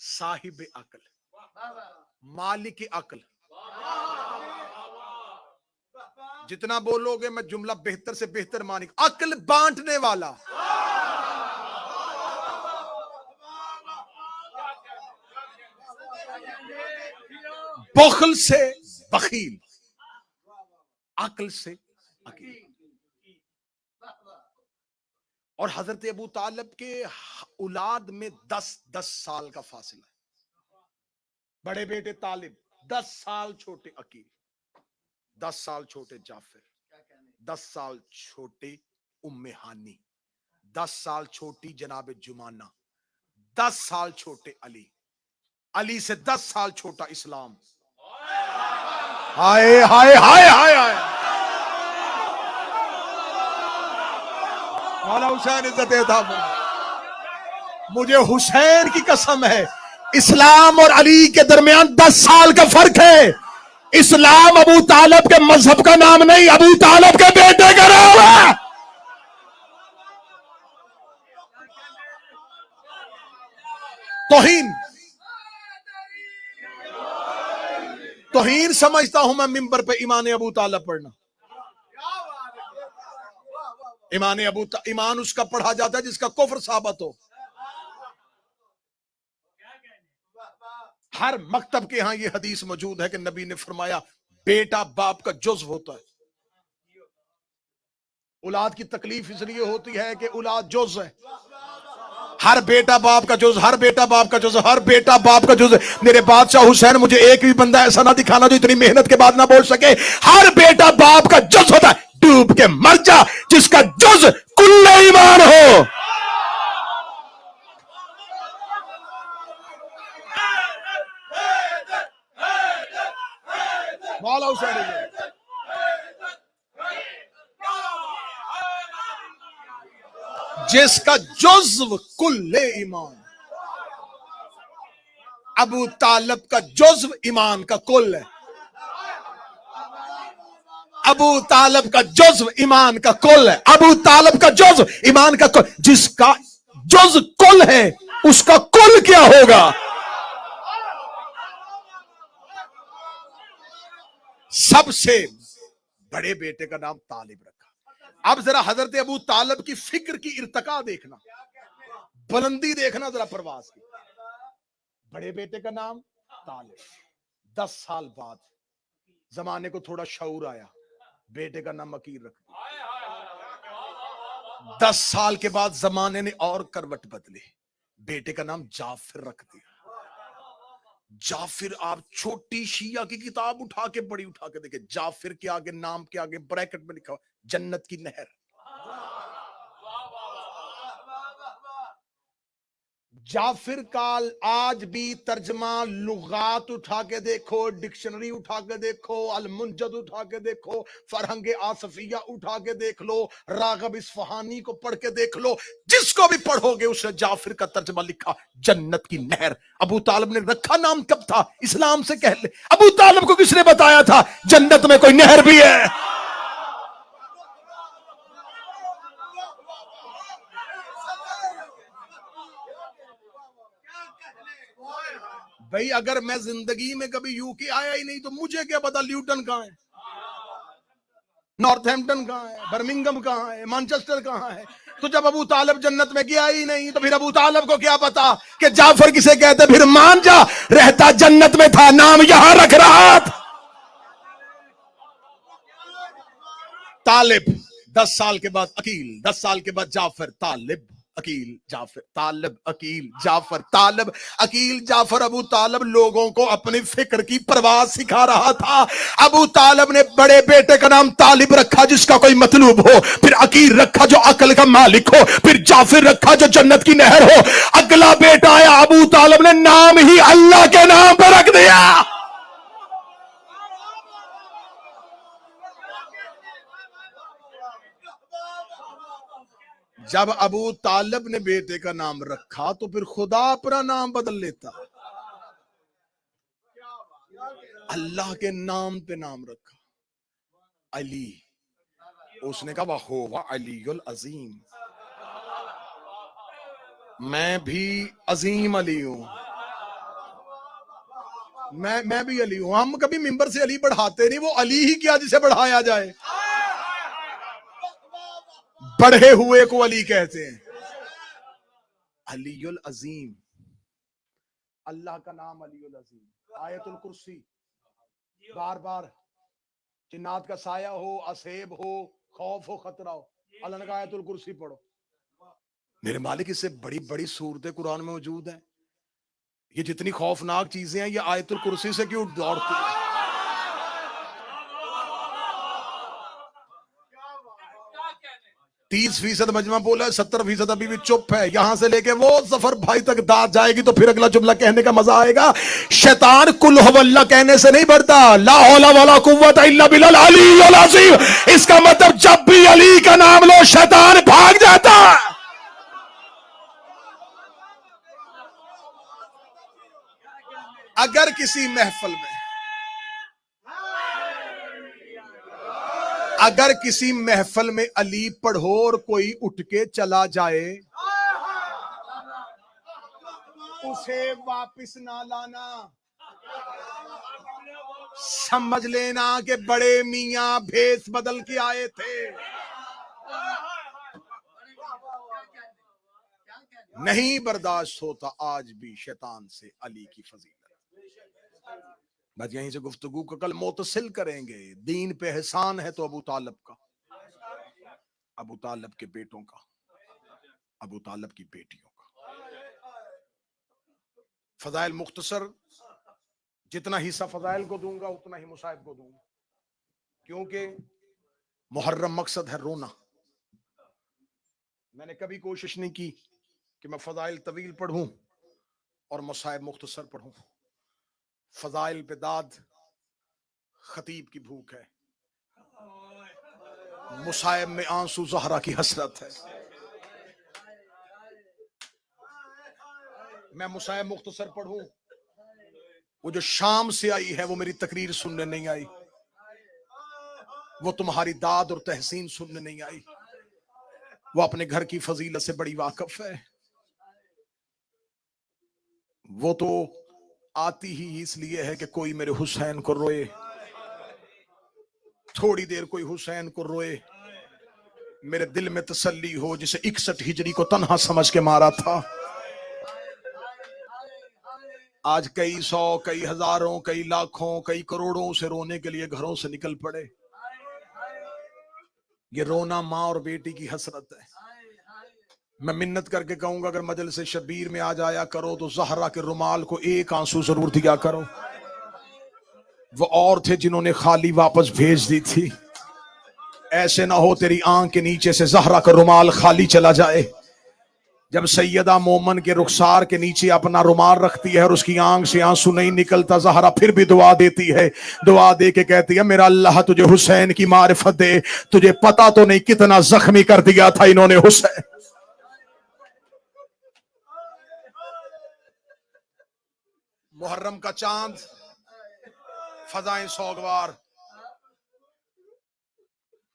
صاحب عقل، مالک عقل. جتنا بولو گے میں جملہ بہتر سے بہتر مالک، عقل بانٹنے والا. بخل سے بخیل، عقل سے عقیل. اور حضرت ابو طالب کے اولاد میں 10 سال کا فاصلہ ہے. بڑے بیٹے طالب 10 سال چھوٹے عقیل، 10 سال چھوٹے جعفر، 10 سال چھوٹے ام ہانی، 10 سال چھوٹی جناب جمانہ، 10 سال چھوٹے علی، علی سے 10 سال چھوٹا اسلام. ہائے ہائے ہائے ہائے ہائے. مولا حسین عزت تھا. مجھے حسین کی قسم ہے، اسلام اور علی کے درمیان 10 سال کا فرق ہے. اسلام ابو طالب کے مذہب کا نام نہیں، ابو طالب کے بیٹے کا نام ہے. توہین سمجھتا ہوں میں ممبر پہ ایمان ابو طالب پڑھنا. ایمان اس کا پڑھا جاتا ہے جس کا کفر ثابت ہو. ہر مکتب کے ہاں یہ حدیث موجود ہے کہ نبی نے فرمایا بیٹا باپ کا جزو ہوتا ہے. اولاد کی تکلیف اس لیے ہوتی ہے کہ اولاد جز ہے. ہر بیٹا باپ کا جز، ہر بیٹا باپ کا جز، ہر بیٹا باپ کا جز. میرے بادشاہ حسین مجھے ایک بھی بندہ ایسا نہ دکھانا جو اتنی محنت کے بعد نہ بول سکے ہر بیٹا باپ کا جز ہوتا ہے. ڈوب کے مر جا جس کا جز کل ایمان ہو. مولا حسین جس کا جزو کل ایمان. ابو طالب کا جزو ایمان کا کل ہے. ابو طالب کا جزو ایمان کا کل ہے. ابو طالب کا جزو ایمان کا کل. جس کا جز کل ہے اس کا کل کیا ہوگا؟ سب سے بڑے بیٹے کا نام طالب رکھا. اب ذرا حضرت ابو طالب کی فکر کی ارتقا دیکھنا، بلندی دیکھنا ذرا پرواز کی. بڑے بیٹے کا نام طالب. 10 سال بعد زمانے کو تھوڑا شعور آیا، بیٹے کا نام عقیل رکھ دیا. 10 سال کے بعد زمانے نے اور کروٹ بدلی، بیٹے کا نام جعفر رکھ دیا. جعفر، آپ چھوٹی شیعہ کی کتاب اٹھا کے بڑی اٹھا کے دیکھیں، جعفر کے آگے نام کے آگے بریکٹ میں لکھا جنت کی نہر. جعفر کا آج بھی ترجمہ لغات اٹھا کے دیکھو، ڈکشنری اٹھا کے دیکھو، المنجد اٹھا کے دیکھو، فرہنگ آصفیہ اٹھا کے دیکھ لو، راغب اصفہانی کو پڑھ کے دیکھ لو، جس کو بھی پڑھو گے اس نے جعفر کا ترجمہ لکھا جنت کی نہر. ابو طالب نے رکھا نام کب تھا؟ اسلام سے کہہ لے. ابو طالب کو کس نے بتایا تھا جنت میں کوئی نہر بھی ہے؟ بھئی اگر میں زندگی میں کبھی یو کے آیا ہی نہیں تو مجھے کیا پتا لیوٹن کہاں ہے، نارتھ ہیمپٹن کہاں ہے، برمنگم کہاں ہے، مانچسٹر کہاں ہے. تو جب ابو طالب جنت میں گیا ہی نہیں تو پھر ابو طالب کو کیا پتا کہ جعفر کسے کہتے؟ پھر مان جا رہتا جنت میں تھا، نام یہاں رکھ رہا تھا. طالب 10 سال کے بعد عقیل، 10 سال کے بعد جعفر. طالب عقیل جعفر، طالب عقیل جعفر، طالب عقیل جعفر. ابو طالب لوگوں کو اپنی فکر کی پرواز سکھا رہا تھا. ابو طالب نے بڑے بیٹے کا نام طالب رکھا جس کا کوئی مطلوب ہو، پھر عقیل رکھا جو عقل کا مالک ہو، پھر جعفر رکھا جو جنت کی نہر ہو. اگلا بیٹا آیا ابو طالب نے نام ہی اللہ کے نام پہ رکھ دیا. جب ابو طالب نے بیٹے کا نام رکھا تو پھر خدا اپنا نام بدل لیتا. اللہ کے نام پہ نام رکھا علی. اس نے کہا وَهُوَ عَلِيُّ الْعَظِيمُ، میں بھی عظیم علی ہوں. میں بھی علی ہوں. ہم کبھی ممبر سے علی بڑھاتے نہیں, وہ علی ہی کیا جسے بڑھایا جائے. بڑھے ہوئے کو علی کہتے ہیں. علی العظیم, اللہ کا نام علی العظیم. آیت الکرسی بار بار, جنات کا سایہ ہو, اسیب ہو, خوف ہو, خطرہ ہو, اللہ نے کہا آیت الکرسی پڑھو. میرے مالک اس سے بڑی بڑی صورتیں قرآن میں موجود ہیں. یہ جتنی خوفناک چیزیں ہیں, یہ آیت الکرسی سے کیوں دوڑتی ہیں؟ 30% مجمع بولا ہے, 70% ابھی بھی چپ ہے. یہاں سے لے کے وہ ظفر بھائی تک داد جائے گی تو پھر اگلا جملہ کہنے کا مزہ آئے گا. شیطان کل ہو اللہ کہنے سے نہیں بڑھتا. لا حول ولا قوت الا باللہ العلی العظیم. اس کا مطلب جب بھی علی کا نام لو شیطان بھاگ جاتا. اگر کسی محفل میں, اگر کسی محفل میں علی پڑھو اور کوئی اٹھ کے چلا جائے, اسے واپس نہ لانا. سمجھ لینا کہ بڑے میاں بھیس بدل کے آئے تھے. نہیں برداشت ہوتا آج بھی شیطان سے علی کی فضیلت. بس یہیں سے گفتگو کا کل متصل کریں گے. دین پہ احسان ہے تو ابو طالب کا, ابو طالب کے بیٹوں کا, ابو طالب کی بیٹیوں کا. فضائل مختصر, جتنا حصہ فضائل کو دوں گا اتنا ہی مصائب کو دوں گا, کیونکہ محرم مقصد ہے رونا. میں نے کبھی کوشش نہیں کی کہ میں فضائل طویل پڑھوں اور مصائب مختصر پڑھوں. فضائل پہ داد خطیب کی بھوک ہے, مصائب میں آنسو زہرا کی حسرت ہے. میں مصائب مختصر پڑھوں, وہ جو شام سے آئی ہے وہ میری تقریر سننے نہیں آئی, وہ تمہاری داد اور تحسین سننے نہیں آئی, وہ اپنے گھر کی فضیلت سے بڑی واقف ہے. وہ تو آتی ہی اس لیے ہے کہ کوئی میرے حسین کو روئے, تھوڑی دیر کوئی حسین کو روئے, میرے دل میں تسلی ہو, جسے 61 ہجری کو تنہا سمجھ کے مارا تھا. آج کئی سو, کئی ہزاروں, کئی لاکھوں, کئی کروڑوں سے رونے کے لیے گھروں سے نکل پڑے. یہ رونا ماں اور بیٹی کی حسرت ہے. میں منت کر کے کہوں گا اگر مجلس شبیر میں آ جایا کرو تو زہرا کے رومال کو ایک آنسو ضرور دیا کرو. وہ اور تھے جنہوں نے خالی واپس بھیج دی تھی. ایسے نہ ہو تیری آنکھ کے نیچے سے زہرا کا رومال خالی چلا جائے. جب سیدہ مومن کے رخسار کے نیچے اپنا رومال رکھتی ہے اور اس کی آنکھ سے آنسو نہیں نکلتا, زہرا پھر بھی دعا دیتی ہے. دعا دے کے کہتی ہے میرا اللہ تجھے حسین کی معرفت دے, تجھے پتا تو نہیں کتنا زخمی کر دیا تھا انہوں نے حسین. محرم کا چاند, فضائیں سوگوار.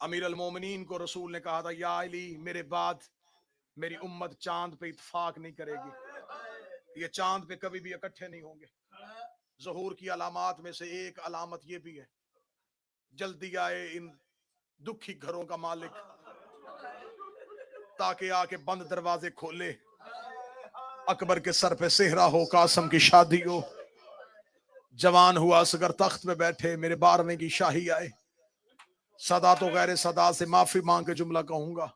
امیر المومنین کو رسول نے کہا تھا یا علی میرے بعد میری امت چاند پہ اتفاق نہیں کرے گی, یہ چاند پہ کبھی بھی اکٹھے نہیں ہوں گے. ظہور کی علامات میں سے ایک علامت یہ بھی ہے, جلدی آئے ان دکھی گھروں کا مالک تاکہ آ کے بند دروازے کھولے. اکبر کے سر پہ صحرا ہو, قاسم کی شادی ہو, جوان ہوا اصغر تخت پہ بیٹھے, میرے 12ویں کی شاہی آئے. صدا تو غیر صدا سے معافی مانگ کے جملہ کہوں گا.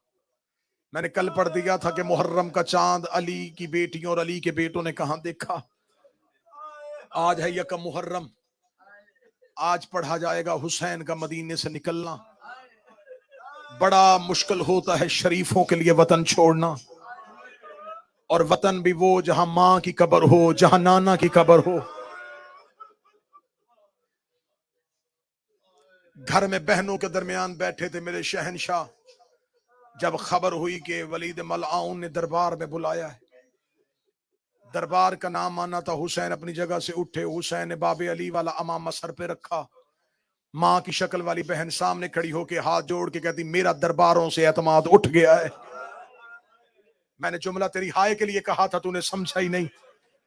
میں نے کل پڑھ دیا تھا کہ محرم کا چاند علی کی بیٹیوں اور علی کے بیٹوں نے کہاں دیکھا. آج ہے یکم محرم, آج پڑھا جائے گا حسین کا مدینے سے نکلنا. بڑا مشکل ہوتا ہے شریفوں کے لیے وطن چھوڑنا, اور وطن بھی وہ جہاں ماں کی قبر ہو, جہاں نانا کی قبر ہو. گھر میں بہنوں کے درمیان بیٹھے تھے میرے شہنشاہ, جب خبر ہوئی کہ ولید ملعون نے دربار میں بلایا ہے. دربار کا نام آنا تھا. حسین اپنی جگہ سے اٹھے, حسین نے باب علی والا امامہ سر پہ رکھا. ماں کی شکل والی بہن سامنے کھڑی ہو کے ہاتھ جوڑ کے کہتی میرا درباروں سے اعتماد اٹھ گیا ہے. میں نے جملہ تیری ہائے کے لیے کہا تھا, تو نے سمجھا ہی نہیں.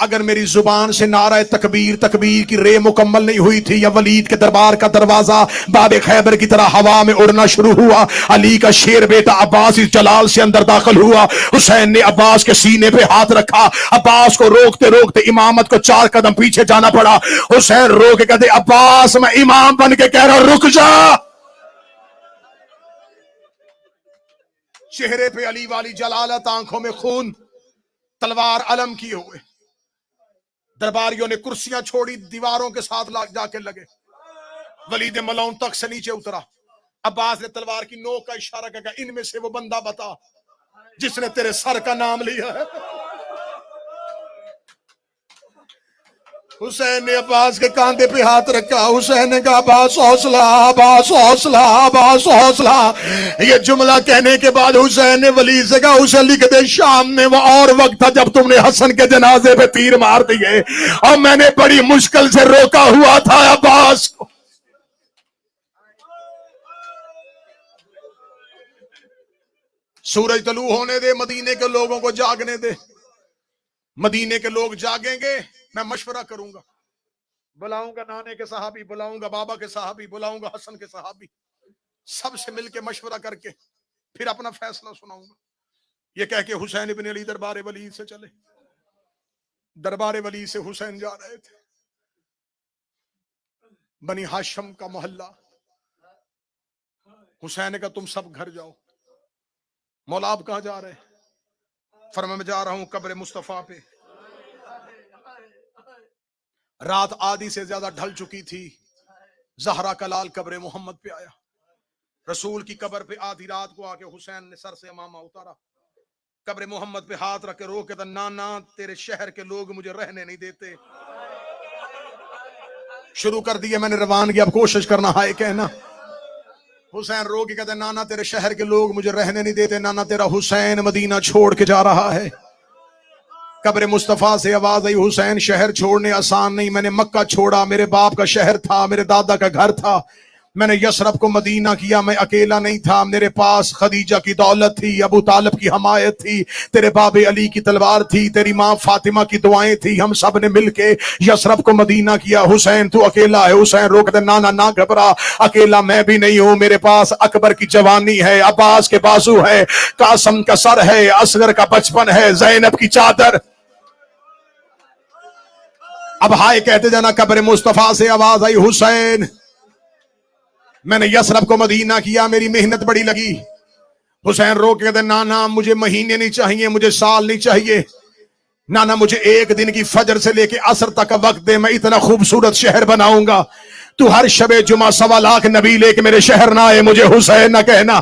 اگر میری زبان سے نعرہ تکبیر تکبیر کی رے مکمل نہیں ہوئی تھی، یا ولید کے دربار کا دروازہ باب خیبر کی طرح ہوا میں اڑنا شروع ہوا، علی کا شیر بیٹا عباس اس جلال سے اندر داخل ہوا، حسین نے عباس کے سینے پہ ہاتھ رکھا، عباس کو روکتے روکتے امامت کو 4 قدم پیچھے جانا پڑا۔ حسین رو کے کہتے عباس میں امام بن کے کہہ رہا ہوں رک جا۔ چہرے پہ علی والی جلالت، آنکھوں میں خون، تلوار علم کیے ہوئے۔ درباریوں نے کرسیاں چھوڑی، دیواروں کے ساتھ جا کے لگے۔ ولید ملعون تخت سے نیچے اترا، عباس نے تلوار کی نوک کا اشارہ کیا، ان میں سے وہ بندہ بتا جس نے تیرے سر کا نام لیا ہے۔ حسین نے عباس کے کاندھے پہ ہاتھ رکھا، حسین نے کہا عباس حوصلہ، عباس حوصلہ، عباس حوصلہ۔ یہ جملہ کہنے کے بعد حسین نے ولید سے کہا اسے لکھ دے شام میں وہ اور وقت تھا جب تم نے حسن کے جنازے پہ تیر مار دیے اور میں نے بڑی مشکل سے روکا ہوا تھا عباس کو۔ سورج طلوع ہونے دے، مدینے کے لوگوں کو جاگنے دے۔ مدینے کے لوگ جاگیں گے، میں مشورہ کروں گا، بلاؤں گا نانے کے صحابی، بلاؤں گا بابا کے صحابی، بلاؤں گا حسن کے صحابی، سب سے مل کے مشورہ کر کے پھر اپنا فیصلہ سناؤں گا۔ یہ کہہ کے حسین ابن علی دربار ولید سے چلے۔ دربار ولید سے حسین جا رہے تھے بنی ہاشم کا محلہ۔ حسین نے کہا تم سب گھر جاؤ۔ مولا آپ کہاں جا رہے ہیں؟ فرمایا میں جا رہا ہوں قبر مصطفیٰ پہ۔ رات آدھی سے زیادہ ڈھل چکی تھی، زہرا کا لال قبر محمد پہ آیا۔ رسول کی قبر پہ آدھی رات کو آ کے حسین نے سر سے امامہ اتارا، قبر محمد پہ ہاتھ رکھ کے رو کے نانا تیرے شہر کے لوگ مجھے رہنے نہیں دیتے۔ شروع کر دیا میں نے روانگی، اب کوشش کرنا ہے کہنا۔ حسین رو کے کہتے نانا تیرے شہر کے لوگ مجھے رہنے نہیں دیتے، نانا تیرا حسین مدینہ چھوڑ کے جا رہا ہے۔ قبر مصطفیٰ سے آواز آئی حسین شہر چھوڑنے آسان نہیں، میں نے مکہ چھوڑا، میرے باپ کا شہر تھا، میرے دادا کا گھر تھا، میں نے یثرب کو مدینہ کیا، میں اکیلا نہیں تھا، میرے پاس خدیجہ کی دولت تھی، ابو طالب کی حمایت تھی، تیرے باب علی کی تلوار تھی، تیری ماں فاطمہ کی دعائیں تھی، ہم سب نے مل کے یثرب کو مدینہ کیا۔ حسین تو اکیلا ہے۔ حسین روک دے نانا نہ گھبرا، اکیلا میں بھی نہیں ہوں، میرے پاس اکبر کی جوانی ہے، عباس کے بازو ہے، قاسم کا سر ہے، اصغر کا بچپن ہے، زینب کی چادر۔ اب ہائے کہتے جانا۔ قبر مصطفیٰ سے آواز آئی حسین میں نے یثرب کو مدینہ کیا، میری محنت بڑی لگی۔ حسین رو کے کہتے نانا مجھے مہینے نہیں چاہیے، مجھے سال نہیں چاہیے، نانا مجھے ایک دن کی فجر سے لے کے عصر تک کا وقت دے، میں اتنا خوبصورت شہر بناؤں گا، تو ہر شب جمعہ 1.25 لاکھ نبی لے کے میرے شہر نہ آئے، مجھے حسین نہ کہنا،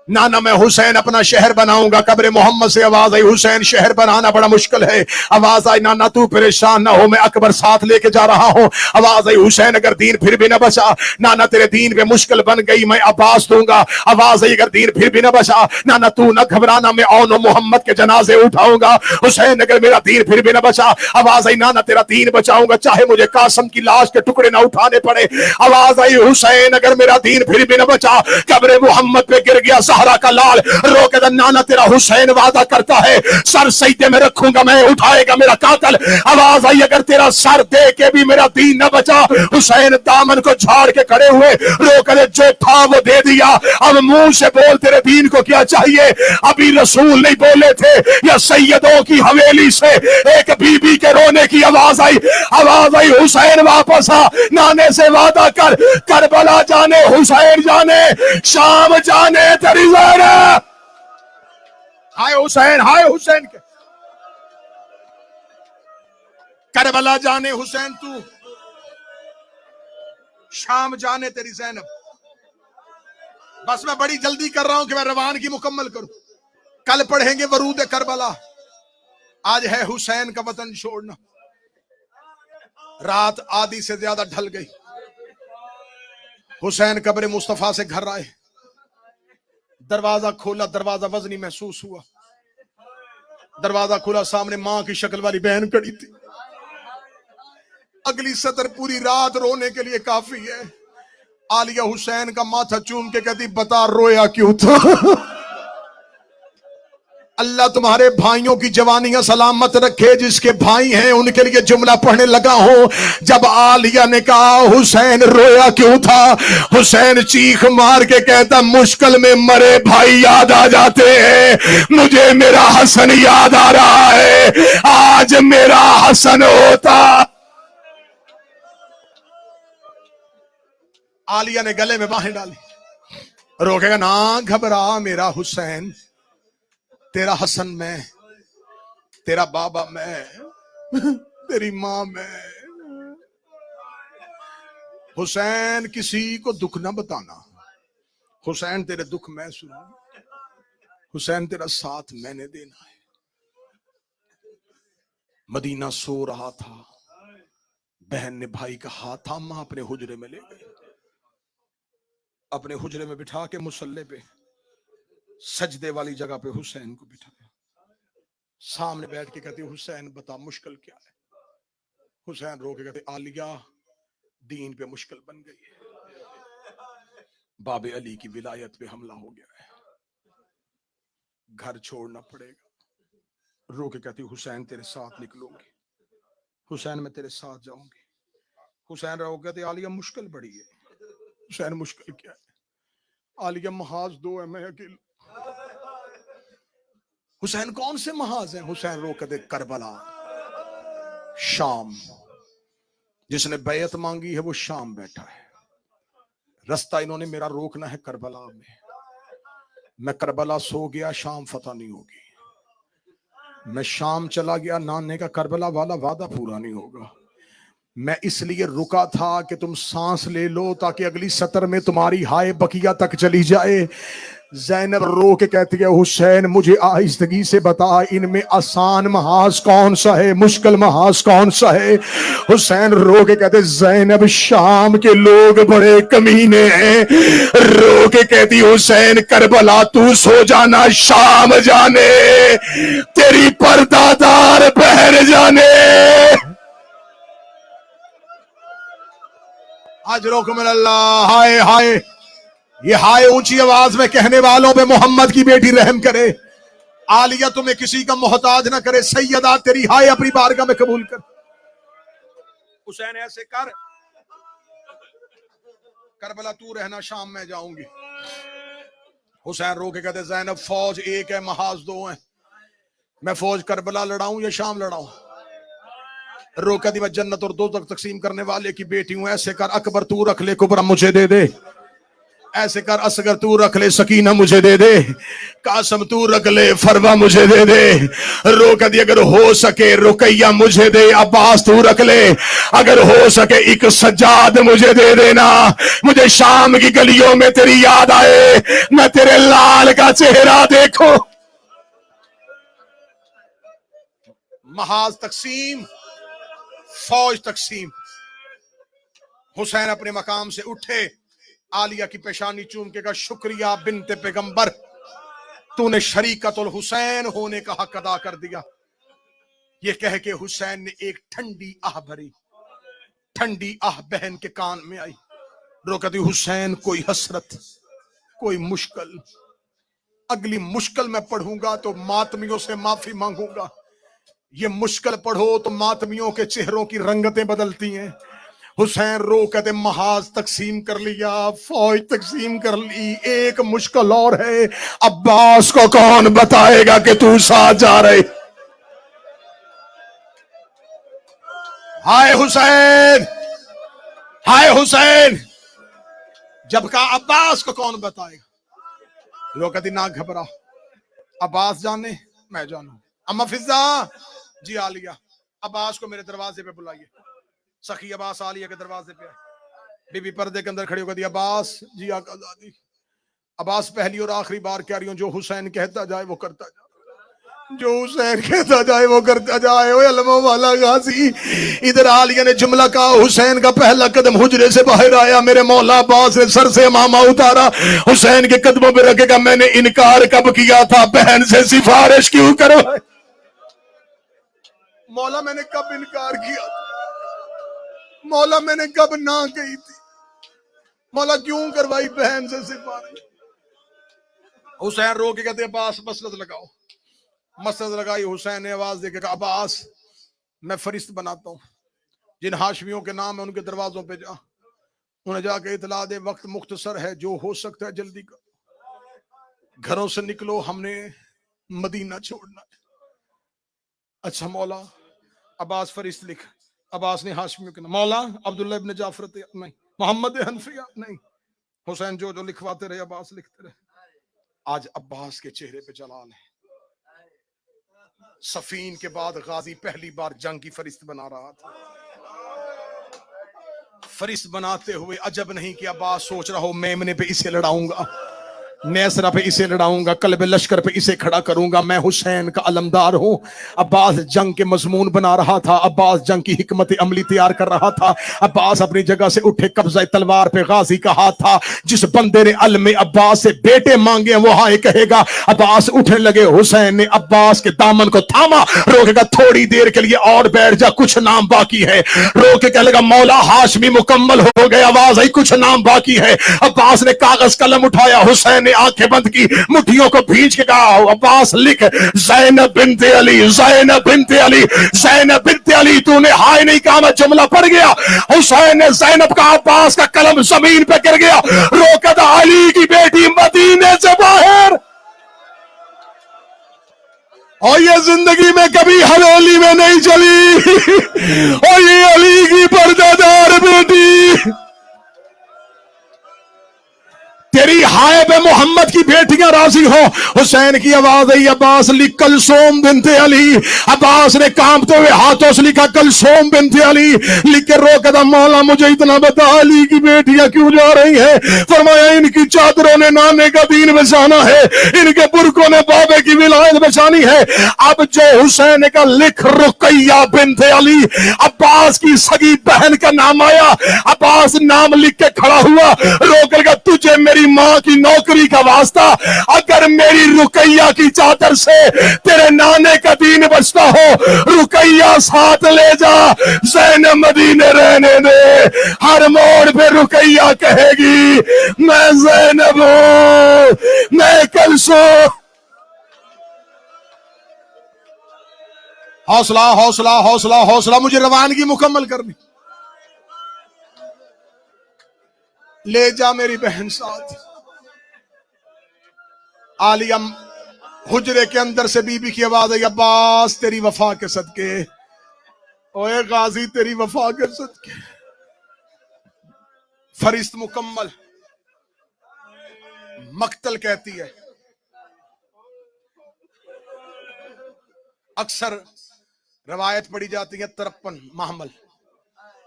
نانا میں حسین اپنا شہر بناؤں گا۔ قبر محمد سے آواز آئی حسین شہر بنانا بڑا مشکل ہے۔ آواز آئی نانا تو پریشان نہ ہو، میں اکبر ساتھ لے کے جا رہا ہوں۔ آواز آئی حسین اگر دین پھر بھی نہ بچا، نانا تیرے دین پہ مشکل بن گئی، میں عباس دوں گا۔ آواز آئی اگر دین پھر بھی نہ بچا، نانا تو نہ گھبرانا، میں اون و محمد کے جنازے اٹھاؤں گا۔ حسین اگر میرا دین پھر بھی نہ بچا، آواز آئی نانا تیرا دین بچاؤں گا، چاہے مجھے قاسم کی لاش کے ٹکڑے نہ اٹھانے پڑے۔ آواز آئی حسین اگر میرا دین پھر بھی نہ بچا، قبر محمد پہ گر گیا زہرا کا لال، رو کے نانا تیرا حسین وعدہ کرتا ہے سر سجدے میں رکھوں گا، میں اٹھائے گا میرا قاتل۔ آواز آئی اگر تیرا سر دے کے بھی میرا دین نہ بچا، حسین دامن کو جھاڑ کے کھڑے ہوئے، رو کے جو تھا وہ دے دیا، اب منہ سے بول تیرے دین کو کیا چاہیے۔ ابھی رسول نہیں بولے تھے، یا سیدوں کی حویلی سے ایک بی بی کے رونے کی آواز آئی۔ آواز آئی حسین واپس آ، نانے سے وعدہ کر، کربلا جانے حسین جانے، شام جانے تیری زینب۔ ہائے حسین، ہائے حسین کے کربلا جانے حسین تو، شام جانے تیری زینب۔ بس میں بڑی جلدی کر رہا ہوں کہ میں روانگی مکمل کروں، کل پڑھیں گے ورود کربلا، آج ہے حسین کا وطن چھوڑنا۔ رات آدھی سے زیادہ ڈھل گئی، حسین قبر مصطفیٰ سے گھر آئے، دروازہ کھولا، دروازہ وزنی محسوس ہوا، دروازہ کھولا، سامنے ماں کی شکل والی بہن کھڑی تھی۔ اگلی سطر پوری رات رونے کے لیے کافی ہے۔ عالیہ حسین کا ماتھا چوم کے کہتی بتا رویا کیوں تھا؟ اللہ تمہارے بھائیوں کی جوانیاں سلامت رکھے. جس کے بھائی ہیں ان کے لیے جملہ پڑھنے لگا ہوں. جب عالیہ نے کہا حسین رویا کیوں تھا, حسین چیخ مار کے کہتا مشکل میں مرے بھائی یاد آ جاتے ہیں, مجھے میرا حسن یاد آ رہا ہے, آج میرا حسن ہوتا. عالیہ نے گلے میں باہیں ڈالی, روکے گا نا گھبرا میرا حسین, تیرا حسن میں, تیرا بابا میں, تیری ماں میں. حسین کسی کو دکھ نہ بتانا, حسین تیرے دکھ میں سنوں, حسین تیرا ساتھ میں نے دینا ہے. مدینہ سو رہا تھا, بہن نے بھائی کا ہاتھ تھاما, اپنے حجرے میں لے گئے, اپنے حجرے میں بٹھا کے مصلی پہ سجدے والی جگہ پہ حسین کو بٹھایا. سامنے بیٹھ کے کہتے حسین بتا مشکل کیا ہے. حسین رو کے کہتے عالیہ دین پہ مشکل بن گئی ہے, باب علی کی ولایت پہ حملہ ہو گیا ہے, گھر چھوڑنا پڑے گا. رو کے کہتی حسین تیرے ساتھ نکلوں گی, حسین میں تیرے ساتھ جاؤں گی. حسین رو کے کہتے عالیہ مشکل بڑی ہے. حسین مشکل کیا ہے؟ عالیہ محاذ دو ہے, میں اکیل. حسین کون سے محاذ ہیں؟ حسین رو کے کہتے کربلا, شام. جس نے بیعت مانگی ہے وہ شام بیٹھا ہے. رستہ انہوں نے میرا روکنا ہے کربلا میں. میں کربلا سو گیا, شام فتح نہیں ہوگی. میں شام چلا گیا, نانے کا کربلا والا وعدہ پورا نہیں ہوگا. میں اس لیے رکا تھا کہ تم سانس لے لو تاکہ اگلی سطر میں تمہاری ہائے بقیہ تک چلی جائے. زینب رو کے کہتی ہے حسین مجھے آہستگی سے بتا ان میں آسان محاذ کون سا ہے, مشکل محاذ کون سا ہے. حسین رو کے کہتے زینب شام کے لوگ بڑے کمینے ہیں. رو کے کہتی حسین کربلا تو سو جانا, شام جانے تیری پردادار بہن جانے. اجرکم اللہ. ہائے ہائے, یہ ہائے اونچی آواز میں کہنے والوں پہ محمد کی بیٹی رحم کرے. عالیہ تمہیں کسی کا محتاج نہ کرے. سیدہ تیری ہائے اپنی بارگاہ میں قبول کر. حسین ایسے کر, کربلا تو رہنا, شام میں جاؤں گی. حسین رو کے کہتے زینب فوج ایک ہے, محاذ دو ہیں. میں فوج کربلا لڑاؤں یا شام لڑاؤں؟ رو کہتی میں جنت اور دوزخ تقسیم کرنے والے کی بیٹی ہوں. ایسے کر اکبر تو رکھ لے, کبرا مجھے دے دے. ایسے کر اصغر تو رکھ لے, سکینہ مجھے دے دے. قاسم تو رکھ لے, فروا مجھے دے دے. رو کہتی اگر ہو سکے رقیہ مجھے دے. عباس تو رکھ لے, اگر ہو سکے ایک سجاد مجھے دے دینا. مجھے شام کی گلیوں میں تیری یاد آئے, میں تیرے لال کا چہرہ دیکھوں. محاذ تقسیم, فوج تقسیم. حسین اپنے مقام سے اٹھے, عالیہ کی پیشانی چوم کے کہا شکریہ بنت پیغمبر, تو نے شریکت الحسین ہونے کا حق ادا کر دیا. یہ کہہ کے حسین نے ایک ٹھنڈی آہ بھری. ٹھنڈی آہ بہن کے کان میں آئی. رو کہتی حسین کوئی حسرت, کوئی مشکل, اگلی مشکل میں پڑھوں گا تو ماتمیوں سے معافی مانگوں گا. یہ مشکل پڑھو تو ماتمیوں کے چہروں کی رنگتیں بدلتی ہیں. حسین رو کہتے محاذ تقسیم کر لیا, فوج تقسیم کر لی, ایک مشکل اور ہے. عباس کو کون بتائے گا کہ تو ساتھ جا رہے. ہائے حسین, ہائے حسین. جب کہا عباس کو کون بتائے گا, لوگ کہتی نہ گھبرا, عباس جانے میں جانوں. اما فضا جی عالیہ, عباس کو میرے دروازے پہ بلائیے. سخی عباس عالیہ کے دروازے پہ, بی بی پردے کے اندر کھڑی ہو گئی. عباس جی آقا زادی. عباس پہلی اور آخری بار کہہ رہی ہوں, جو حسین کہتا جائے وہ کرتا جائے, جو حسین کہتا جائے وہ کرتا جائے. اوے علموں والا غازی. ادھر عالیہ نے جملہ کہا, حسین کا پہلا قدم حجرے سے باہر آیا, میرے مولا عباس نے سر سے امامہ اتارا, حسین کے قدموں پہ رکھے گا میں نے انکار کب کیا تھا, بہن سے سفارش کیوں کرو. مولا میں نے کب انکار کیا تھا, مولا میں نے کب نہ کہی تھی, مولا کیوں کروائی بہن سے سفارش. حسین رو کے کہتے عباس مسلط لگاؤ. مسجد لگائی، حسین نے آواز دے کے کہا عباس میں فرشت بناتا ہوں، جن ہاشمیوں کے نام ہے ان کے دروازوں پہ جا، انہیں جا کے اطلاع دے وقت مختصر ہے، جو ہو سکتا ہے جلدی کر، گھروں سے نکلو، ہم نے مدینہ چھوڑنا ہے۔ اچھا مولا، عباس فرشت لکھ، عباس نے ہاشمیوں کے نام، مولا عبداللہ ابن جعفر نہیں، محمد حنفیہ نہیں، حسین جو لکھواتے رہے عباس لکھتے رہے۔ آج عباس کے چہرے پہ جلال ہے، صفین کے بعد غازی پہلی بار جنگ کی فرشت بنا رہا تھا۔ فرشت بناتے ہوئے عجب نہیں کہ عباس سوچ رہا ہو میمنے پہ اسے لڑاؤں گا، نیسرا پہ اسے لڑاؤں گا، قلب لشکر پہ اسے کھڑا کروں گا، میں حسین کا علمدار ہوں۔ عباس جنگ کے مضمون بنا رہا تھا، عباس جنگ کی حکمت عملی تیار کر رہا تھا۔ عباس اپنی جگہ سے اٹھے، قبضہ تلوار پہ غازی کا ہاتھ تھا۔ جس بندے نے علم عباس سے بیٹے مانگے وہ ہاں کہے گا۔ عباس اٹھنے لگے، حسین نے عباس کے دامن کو تھاما، روکے گا تھوڑی دیر کے لیے اور بیٹھ جا، کچھ نام باقی ہے۔ روکے کہنے لگا مولا ہاشمی مکمل ہو گئے، آواز آئی کچھ نام باقی ہے۔ عباس نے کاغذ قلم اٹھایا، حسین نے آنکھیں بند کی، مٹھیوں کو بھیج کے کہا عباس لکھ زینب بنت علی، زینب بنت علی، زینب بنت علی۔ تو نے ہائے نہیں کہا، میں جملہ پڑھ گیا۔ حسین نے زینب کا، عباس کا قلم زمین پہ گر گیا۔ روکا تھا علی کی بیٹی مدینے سے باہر، اور یہ زندگی میں کبھی حویلی میں نہیں چلی، اور یہ علی کی پردہ دار بیٹی، تیری ہائے پہ محمد کی بیٹیاں راضی ہو۔ حسین کی آواز آئی عباس لکھ کلثوم بنت علی۔ عباس نے کانپتے ہوئے ہاتھوں سے لکھا کلثوم بنت علی، لکھ کے روکا تھا مولا مجھے اتنا بتا علی کی بیٹیاں کیوں جا رہی ہیں؟ فرمایا ان کی چادروں نے نانے کا دین بچانا ہے، ان کے برقوں نے بابے کی ولایت بچانی ہے۔ اب جو حسین نے کہا لکھ رقیہ بنت علی، عباس کی سگی بہن کا نام آیا۔ عباس نام لکھ کے کھڑا ہوا، روک لگا تجھے میری ماں کی نوکری کا واسطہ، اگر میری رقیہ کی چادر سے تیرے نانے کا دین بچتا ہو، رقیہ ساتھ لے جا، زینب مدینے رہنے دے۔ ہر موڑ پہ رقیہ کہے گی میں زینب ہوں، میں کلثوم۔ حوصلہ حوصلہ حوصلہ حوصلہ، مجھے روانگی مکمل کرنی، لے جا میری بہن ساتھ۔ عالیہ حجرے کے اندر سے بی بی کی آواز آئی عباس تیری وفا کے صدقے، اوے غازی تیری وفا کے صدقے۔ فرشت مکمل، مقتل کہتی ہے اکثر روایت پڑھی جاتی ہے 53 محمل،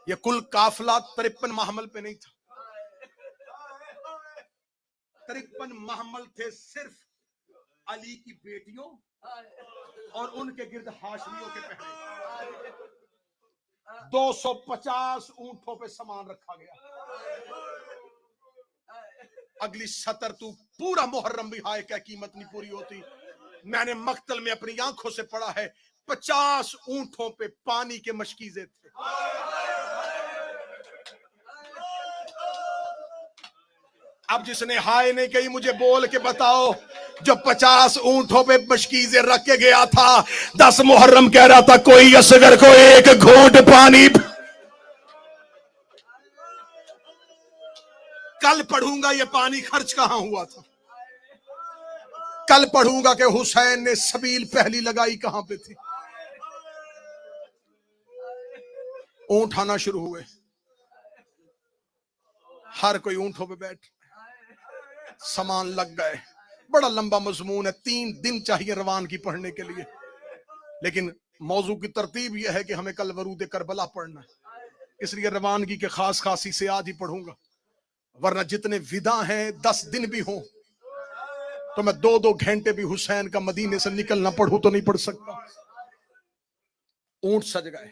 یہ کل قافلہ 53 محمل پہ نہیں تھا، 53 محمل تھے صرف علی کی بیٹیوں اور ان کے گرد ہاشمیوں کے پہنے۔ 250 اونٹوں پہ سامان رکھا گیا۔ اگلی سطر تو پورا محرم بھی ہائے کہ قیمت نہیں پوری ہوتی، میں نے مقتل میں اپنی آنکھوں سے پڑھا ہے 50 اونٹوں پہ پانی کے مشکیزے تھے۔ اب جس نے ہائے نہیں کہی مجھے بول کے بتاؤ، جو 50 اونٹوں پہ مشکیزیں رکھ کے گیا تھا، 10 محرم کہہ رہا تھا کوئی اصغر کو ایک گھونٹ پانی، کل پڑھوں گا یہ پانی خرچ کہاں ہوا تھا، کل پڑھوں گا کہ حسین نے سبیل پہلی لگائی کہاں پہ تھی۔ اونٹ آنا شروع ہوئے، ہر کوئی اونٹوں پہ بیٹھ، سامان لگ گئے۔ بڑا لمبا مضمون ہے، 3 دن چاہیے روانگی پڑھنے کے لیے، لیکن موضوع کی ترتیب یہ ہے کہ ہمیں کل ورود کربلا پڑھنا ہے، اس لیے روانگی کے خاص خاصی سے آج ہی پڑھوں گا، ورنہ جتنے ودا ہیں 10 دن بھی ہوں تو میں 2 گھنٹے بھی حسین کا مدینے سے نکلنا پڑھوں تو نہیں پڑھ سکتا۔ اونٹ سج گئے،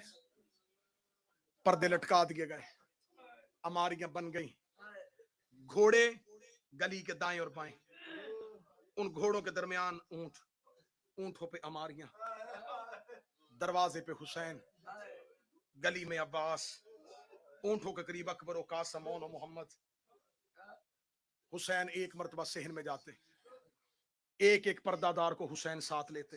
پردے لٹکا دیے گئے، اماریاں بن گئیں، گھوڑے گلی کے دائیں اور بائیں، ان گھوڑوں کے درمیان اونٹ، اونٹوں پہ اماریاں، دروازے پہ حسین، گلی میں عباس، اونٹوں کے قریب اکبر و قاسم و محمد۔ حسین ایک مرتبہ صحن میں جاتے، ایک ایک پردہ دار کو حسین ساتھ لیتے،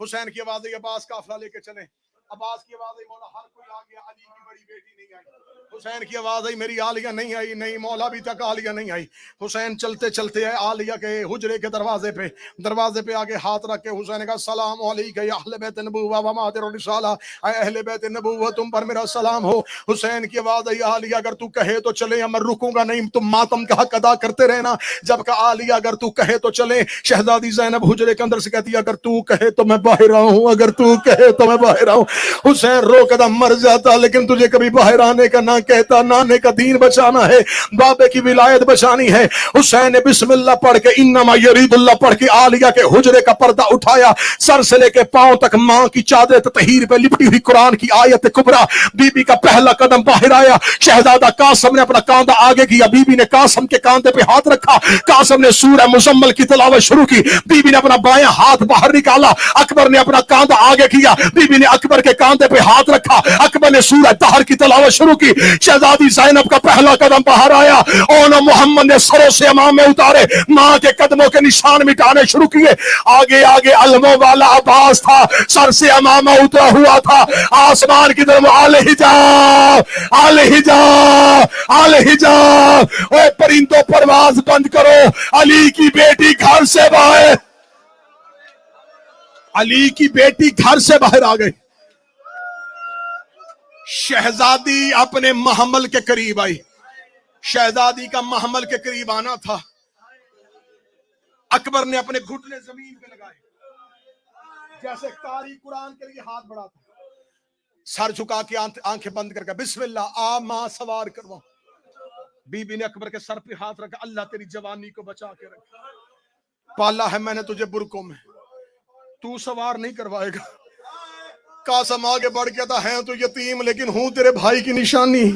حسین کی آواز آئی عباس قافلہ لے کے چلیں. عباس کی آواز آئی مولا ہر کوئی آ گیا, علی کی بڑی بیٹی نہیں آئی. حسین کی آواز آئی میری عالیہ نہیں آئی, نہیں مولا ابھی تک عالیہ نہیں آئی. حسین چلتے چلتے عالیہ کے حجرے کے دروازے پہ آگے ہاتھ رکھ کے حسین کا سلام علیکم یا اہل بیت نبوہ و مادر الرسالہ, اے اہل بیت نبوہ تم پر میرا سلام ہو. حسین کی آواز آئی عالیہ اگر تو کہے تو چلے, میں رکوں گا نہیں, تم ماتم کا حق ادا کرتے رہنا. جب کہ عالیہ اگر تو کہے تو چلے. شہزادی زینب حجرے کے اندر سے کہتی ہے اگر تو کہے تو میں باہر آؤں, اگر تو کہے تو میں باہر آؤں. حسین رو قدم مر جاتا لیکن تجھے کبھی باہر آنے کا نہ کہتا, نانے کا دین بچانا ہے, بابے کی ولایت بچانی ہے. حسین نے بسم اللہ پڑھ کے انما یرید اللہ پڑھ کے عالیہ کے حجرے کا پردہ اٹھایا, سر سے لے کے پاؤں تک ماں کی چادر تطہیر پہ لپٹی ہوئی قرآن کی آیت کبرا. بی بی کا پہلا قدم باہر آیا. شہزادہ قاسم نے اپنا کاندھا آگے کیا, بی بی نے قاسم کے کاندھے پہ ہاتھ رکھا. قاسم نے سورہ مزمل کی تلاوت شروع کی. بی بی نے اپنا بایاں ہاتھ باہر نکالا. اکبر نے اپنا کاندھا آگے کیا, بی بی نے اکبر کے کاندھے پہ ہاتھ رکھا. اکبر نے سورہ طہر کی تلاوت شروع کی. شہزادی زینب کا پہلا قدم باہر آیا. اونا محمد نے سروں سے امامے اتارے, ماں کے قدموں کے نشان مٹانے شروع کیے. آگے آگے علموں والا عباس تھا, سر سے امامہ اترا ہوا تھا. آسمان کی طرف آل حجاب, آل حجاب, آل حجاب. اے پرندوں پرواز بند کرو, علی کی بیٹی گھر سے باہر, علی کی بیٹی گھر سے باہر آ گئی. شہزادی اپنے محمل کے قریب آئی. شہزادی کا محمل کے قریب آنا تھا. اکبر نے اپنے گھٹنے زمین پہ لگائے جیسے قاری قرآن کے لیے ہاتھ بڑھاتا, سر جھکا کے آنکھیں بند کر کے بسم اللہ آ ماں سوار کرواؤ. بی بی نے اکبر کے سر پہ ہاتھ رکھا, اللہ تیری جوانی کو بچا کے رکھا, پالا ہے میں نے تجھے برکوں میں, تو سوار نہیں کروائے گا. قاسم آگے بڑھ کے تھا, ہے تو یتیم لیکن ہوں تیرے بھائی کی نشانی,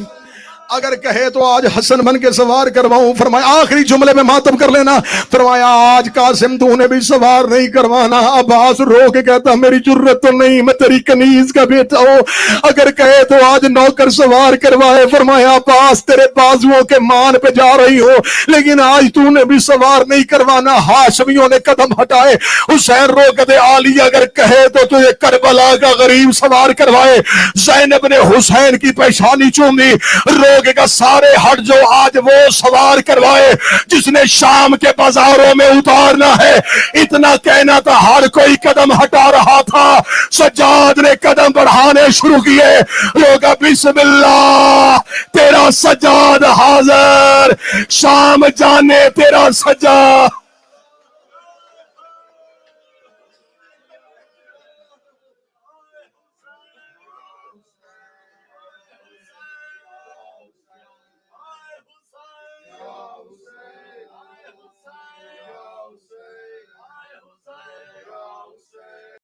اگر کہے تو آج حسن بن کے سوار کرواؤں. فرمایا آخری جملے میں ماتم کر لینا. فرمایا آج قاسم تو نے بھی سوار نہیں کروانا. عباس رو کے کہتا میری جرت تو نہیں, میں تیری کنیز کا بیٹا ہوں, اگر کہے تو آج نوکر سوار کروائے. فرمایا عباس تیرے بازوؤں کے مان پہ جا رہی ہو لیکن آج تو نے بھی سوار نہیں کروانا. ہاشمیوں نے قدم ہٹائے. حسین رو کے دے عالیہ اگر کہے تو تجھے کربلا کا غریب سوار کروائے. زینب نے حسین کی پیشانی چومی, رو کا سارے ہٹ جو آج وہ سوار کروائے جس نے شام کے بازاروں میں اتارنا ہے. اتنا کہنا تھا, ہر کوئی قدم ہٹا رہا تھا. سجاد نے قدم بڑھانے شروع کیے. لوگ بسم اللہ تیرا سجاد حاضر, شام جانے تیرا سجاد.